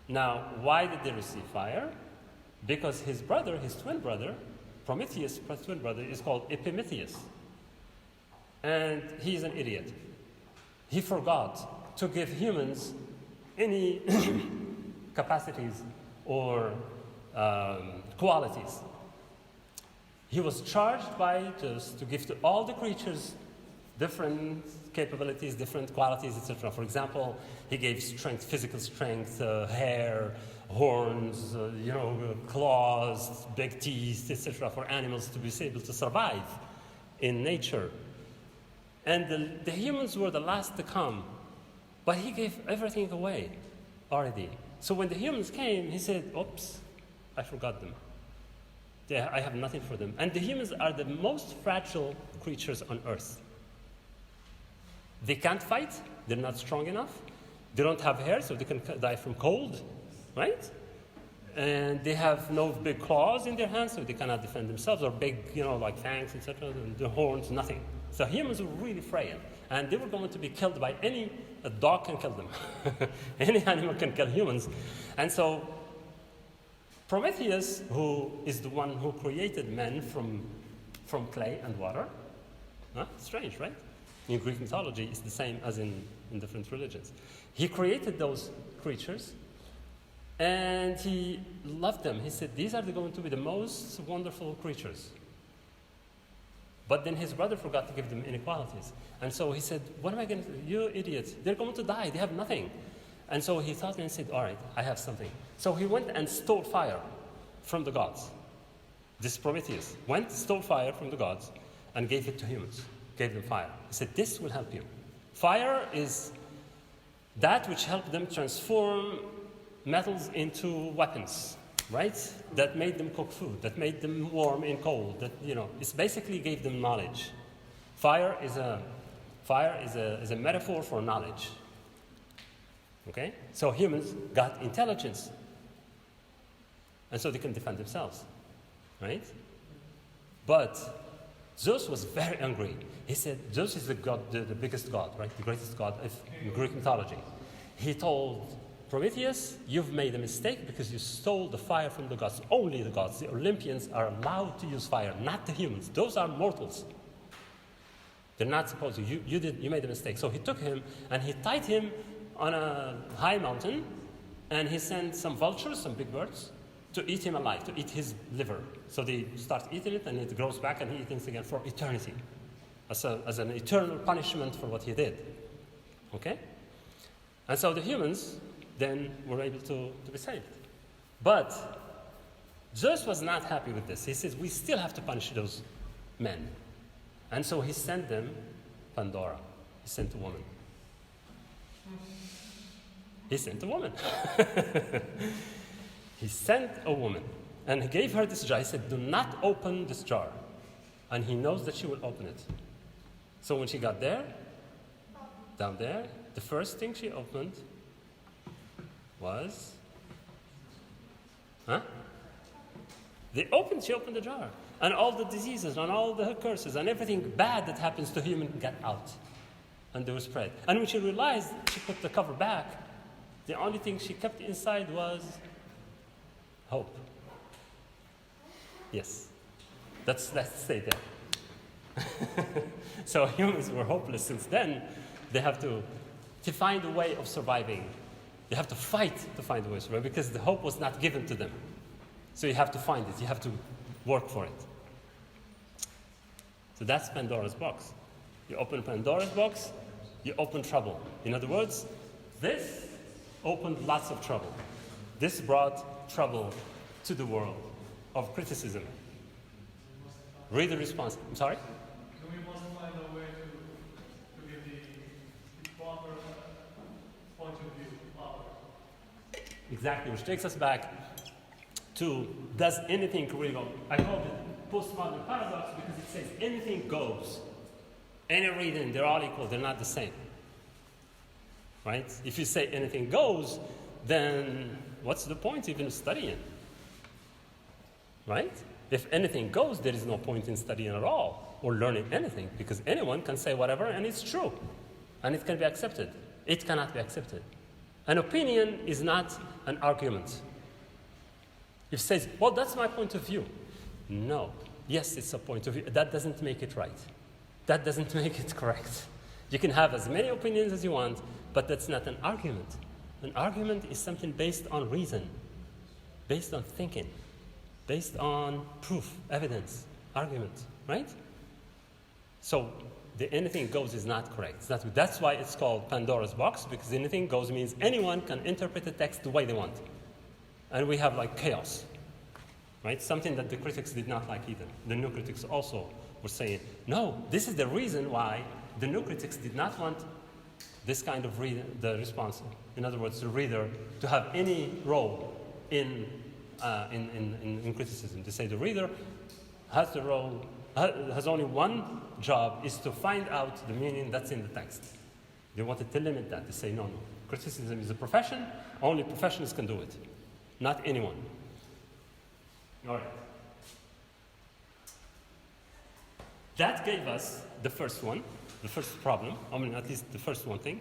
Speaker 1: Now, why did they receive fire? Because his brother, his twin brother, Prometheus' twin brother, is called Epimetheus. And he's an idiot. He forgot to give humans any capacities or qualities. He was charged by Zeus to give to all the creatures different capabilities, different qualities, etc. For example, he gave strength, physical strength, hair, horns, claws, big teeth, etc. for animals to be able to survive in nature. And the humans were the last to come, but he gave everything away already. So when the humans came, he said, oops, I forgot them. I have nothing for them. And the humans are the most fragile creatures on earth. They can't fight, they're not strong enough, they don't have hair, so they can die from cold, right? And they have no big claws in their hands, so they cannot defend themselves, or big, like fangs, etc., and the horns, nothing. So humans were really frail, and they were going to be killed by a dog can kill them. Any animal can kill humans. And so Prometheus, who is the one who created men from clay and water, strange, right? In Greek mythology, it's the same as in different religions. He created those creatures, and he loved them. He said, these are going to be the most wonderful creatures. But then his brother forgot to give them inequalities. And so he said, what am I going to do? You idiots, they're going to die, they have nothing. And so he thought and said, all right, I have something. So he went and stole fire from the gods. This Prometheus went, stole fire from the gods, and gave it to humans, gave them fire. He said, this will help you. Fire is that which helped them transform metals into weapons, right? That made them cook food, that made them warm in cold, that, it's basically gave them knowledge. Fire is a metaphor for knowledge. Okay? So humans got intelligence. And so they can defend themselves. Right? But Zeus was very angry. He said, Zeus is the god, the biggest god, right? The greatest god of Greek mythology. He told Prometheus, you've made a mistake because you stole the fire from the gods. Only the gods, the Olympians, are allowed to use fire, not the humans. Those are mortals. They're not supposed to. You made a mistake. So he took him and he tied him on a high mountain, and he sent some vultures, some big birds, to eat him alive, to eat his liver. So they start eating it, and it grows back, and he eats things again for eternity, as an eternal punishment for what he did. Okay? And so the humans then were able to be saved. But Zeus was not happy with this. He says, we still have to punish those men. And so he sent them Pandora. He sent a woman. He sent a woman. He sent a woman. And he gave her this jar. He said, do not open this jar. And he knows that she will open it. So when she got there, down there, the first thing she opened was, she opened the jar. And all the diseases and all the curses and everything bad that happens to human got out. And they were spread. And when she realized, she put the cover back. The only thing she kept inside was hope. Yes. Let's stay there. So humans were hopeless since then. They have to find a way of surviving. They have to fight to find a way of surviving because the hope was not given to them. So you have to find it. You have to work for it. So that's Pandora's box. You open Pandora's box, you open trouble. In other words, this opened lots of trouble. This brought trouble to the world of criticism. Read the response. I'm sorry?
Speaker 3: So we must find a way to give the proper point of view of ours.
Speaker 1: Exactly, which takes us back to, does anything really go? I call it postmodern paradox because it says anything goes. Any reading, they're all equal, they're not the same. Right? If you say anything goes, then what's the point even of studying? Right? If anything goes, there is no point in studying at all or learning anything because anyone can say whatever and it's true and it can be accepted. It cannot be accepted. An opinion is not an argument. If it says, well, that's my point of view. No. Yes, it's a point of view. That doesn't make it right. That doesn't make it correct. You can have as many opinions as you want, but that's not an argument. An argument is something based on reason, based on thinking, based on proof, evidence, argument, right? So the anything goes is not correct. It's not, that's why it's called Pandora's box, because anything goes means anyone can interpret the text the way they want. And we have like chaos, right? Something that the critics did not like either. The new critics also were saying, no, this is the reason why the new critics did not want this kind of the response. In other words, the reader to have any role in criticism. They say the reader has the role, has only one job, is to find out the meaning that's in the text. They wanted to limit that. They say, no. Criticism is a profession. Only professionals can do it. Not anyone. All right. That gave us the first one, the first problem. I mean, at least the first one thing.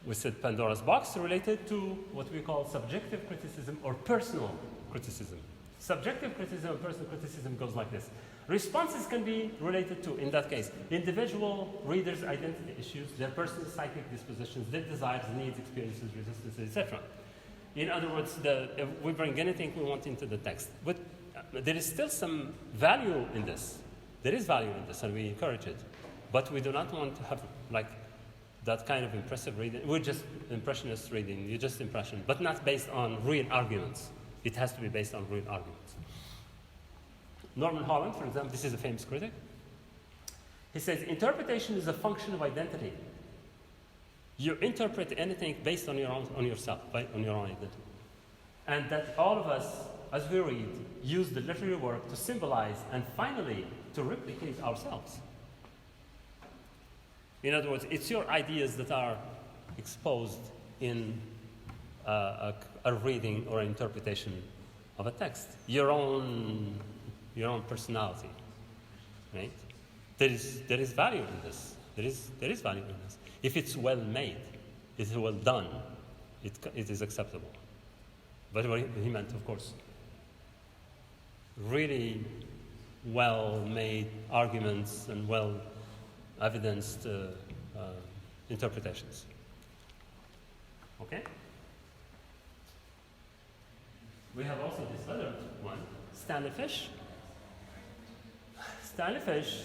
Speaker 1: We said Pandora's box related to what we call subjective criticism or personal criticism. Subjective criticism and personal criticism goes like this. Responses can be related to, in that case, individual readers' identity issues, their personal psychic dispositions, their desires, needs, experiences, resistances, etc. In other words, we bring anything we want into the text. But there is still some value in this. There is value in this, and we encourage it. But we do not want to have, like, that kind of impressive reading. We're just impressionist reading. You're just impression, but not based on real arguments. It has to be based on real arguments. Norman Holland, for example, this is a famous critic. He says, interpretation is a function of identity. You interpret anything based on yourself, on your own identity. And that all of us, as we read, use the literary work to symbolize and finally to replicate ourselves. In other words, it's your ideas that are exposed in a reading or interpretation of a text. Your own personality, right? There is value in this. There is value in this. If it's well made, if it's well done, it is acceptable. But what he meant, of course, really well-made arguments and well-evidenced interpretations. Okay? We have also this other one, Stanley Fish. Stanley Fish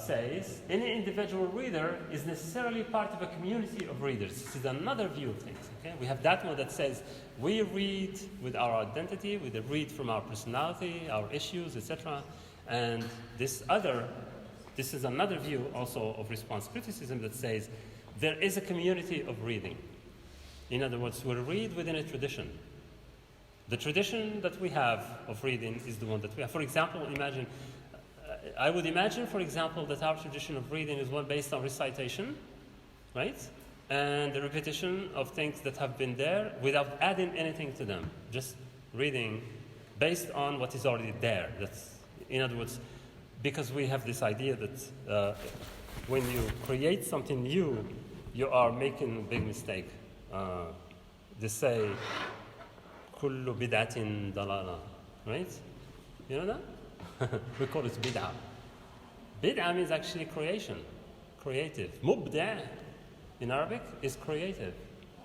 Speaker 1: says, any individual reader is necessarily part of a community of readers. This is another view of things. Okay? We have that one that says, we read with our identity, we read from our personality, our issues, etc. And this is another view also of response criticism that says, there is a community of reading. In other words, we read within a tradition. The tradition that we have of reading is the one that we have. For example, I would imagine, for example, that our tradition of reading is one based on recitation, right? And the repetition of things that have been there without adding anything to them. Just reading based on what is already there. That's, in other words, because we have this idea that when you create something new, you are making a big mistake. They say, كل بدعة ضلالة, right? You know that? We call it bid'ah. Bid'ah means actually creation, creative. Mubda' in Arabic is creative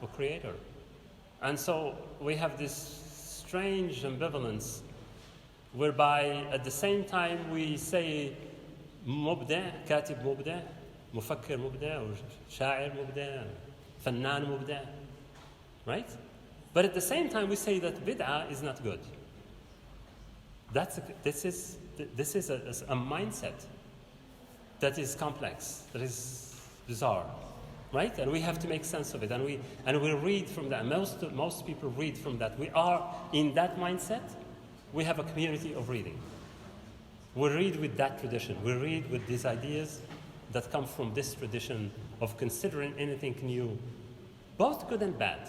Speaker 1: or creator. And so we have this strange ambivalence whereby at the same time we say mubda', katib mubda', mufakkir mubda', or sha'ir mubda', fannan mubda', right? But at the same time we say that bid'ah is not good. This is a mindset that is complex, that is bizarre, right? And we have to make sense of it, and we read from that. Most people read from that. We are in that mindset. We have a community of reading. We read with that tradition. We read with these ideas that come from this tradition of considering anything new, both good and bad,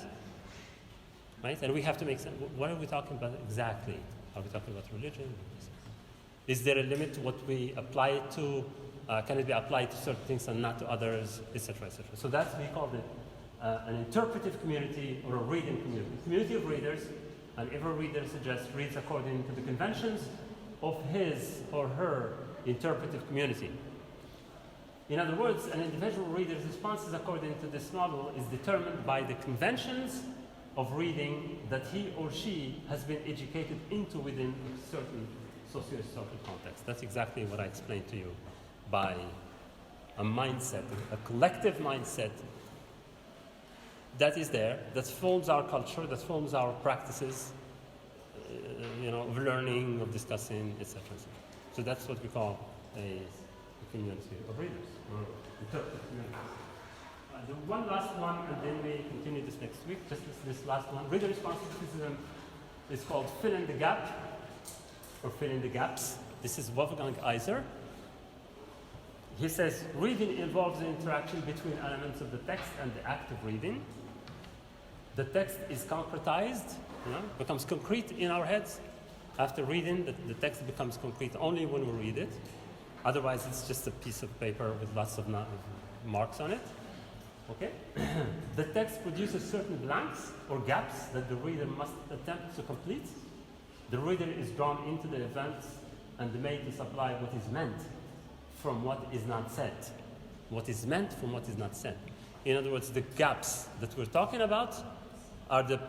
Speaker 1: right? And we have to make sense. What are we talking about exactly? Are we talking about religion? Is there a limit to what we apply it to? Can it be applied to certain things and not to others, etc., etc.? So that's, we call it an interpretive community or a reading community. Community of readers, and every reader reads according to the conventions of his or her interpretive community. In other words, an individual reader's responses according to this model is determined by the conventions of reading that he or she has been educated into within a certain socio-historical context. That's exactly what I explained to you by a mindset, a collective mindset that is there, that forms our culture, that forms our practices, of learning, of discussing, etc. So that's what we call a community of readers, or interpretive community. The one last one, and then we continue this next week, just this last one. Reader response criticism is called fill in the gap, or fill in the gaps. This is Wolfgang Iser. He says, reading involves the interaction between elements of the text and the act of reading. The text is concretized, becomes concrete in our heads. After reading, the text becomes concrete only when we read it. Otherwise, it's just a piece of paper with lots of marks on it. Okay? The text produces certain blanks or gaps that the reader must attempt to complete. The reader is drawn into the events and made to supply what is meant from what is not said. What is meant from what is not said. In other words, the gaps that we're talking about are the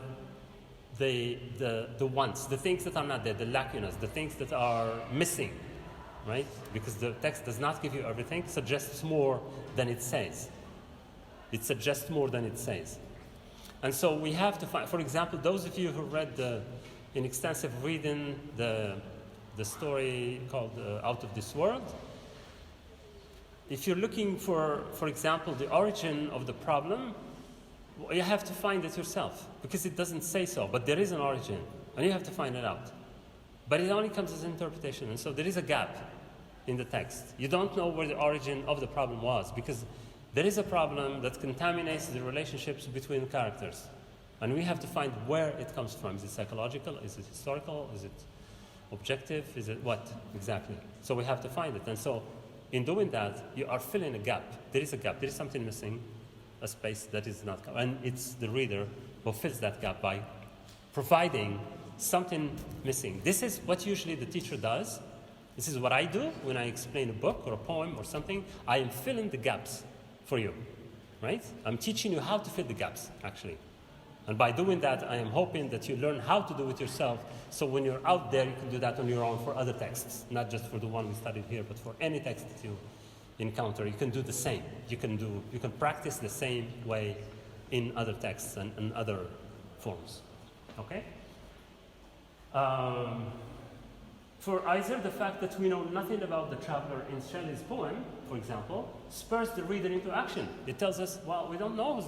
Speaker 1: ones, the things that are not there, the lacunas, the things that are missing, right? Because the text does not give you everything, suggests more than it says. It suggests more than it says. And so we have to find, for example, those of you who read in extensive reading the story called Out of This World, if you're looking for example, the origin of the problem, you have to find it yourself, because it doesn't say so, but there is an origin, and you have to find it out. But it only comes as an interpretation, and so there is a gap in the text. You don't know where the origin of the problem was, because there is a problem that contaminates the relationships between characters. And we have to find where it comes from. Is it psychological? Is it historical? Is it objective? Is it what exactly? So we have to find it. And so in doing that, you are filling a gap. There is a gap. There is something missing, a space that is not covered. And it's the reader who fills that gap by providing something missing. This is what usually the teacher does. This is what I do when I explain a book or a poem or something. I am filling the gaps for you, right? I'm teaching you how to fill the gaps, actually. And by doing that, I am hoping that you learn how to do it yourself, so when you're out there, you can do that on your own for other texts, not just for the one we studied here, but for any text that you encounter. You can do the same. You can practice the same way in other texts and other forms. Okay? For Iser, the fact that we know nothing about the traveler in Shelley's poem, for example, spurs the reader into action. It tells us, well, we don't know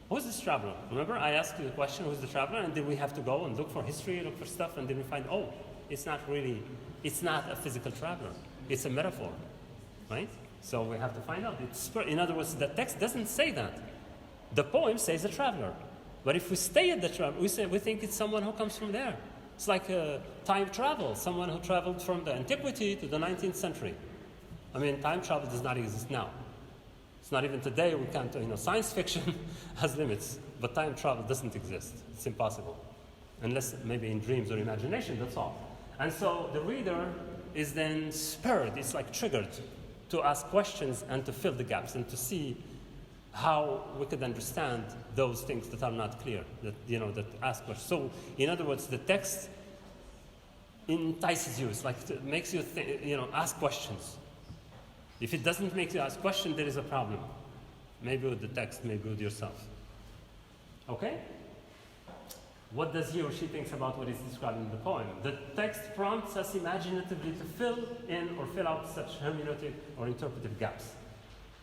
Speaker 1: who's this traveler. Remember, I asked you the question, who's the traveler? And then we have to go and look for history, look for stuff, and then we find, oh, it's not a physical traveler. It's a metaphor, right? So we have to find out. In other words, the text doesn't say that. The poem says a traveler. But if we stay at the traveler, we think it's someone who comes from there. It's like time travel, someone who traveled from the antiquity to the 19th century. I mean, time travel does not exist now. It's not even today. We can't, science fiction has limits, but time travel doesn't exist. It's impossible. Unless maybe in dreams or imagination, that's all. And so the reader is then spurred, it's like triggered, to ask questions and to fill the gaps and to see how we could understand those things that are not clear, that ask questions. So, in other words, the text entices you. It's like it makes you ask questions. If it doesn't make you ask questions, there is a problem. Maybe with the text, maybe with yourself. Okay? What does he or she think about what is described in the poem? The text prompts us imaginatively to fill in or fill out such hermeneutic or interpretive gaps.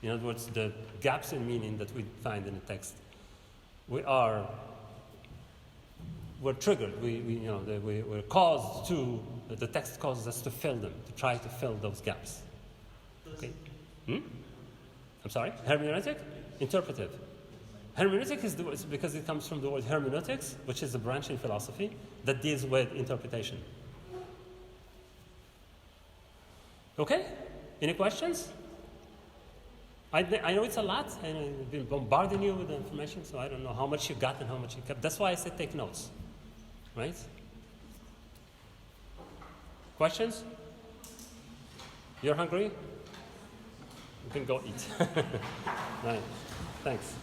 Speaker 1: In other words, the gaps in meaning that we find in the text, we're triggered. We're caused to. The text causes us to fill them, to try to fill those gaps. Okay. I'm sorry. Hermeneutic, interpretive. Hermeneutic is because it comes from the word hermeneutics, which is a branch in philosophy that deals with interpretation. Okay. Any questions? I know it's a lot, and I've been bombarding you with the information, so I don't know how much you got and how much you kept. That's why I said take notes, right? Questions? You're hungry? You can go eat. Right. Thanks.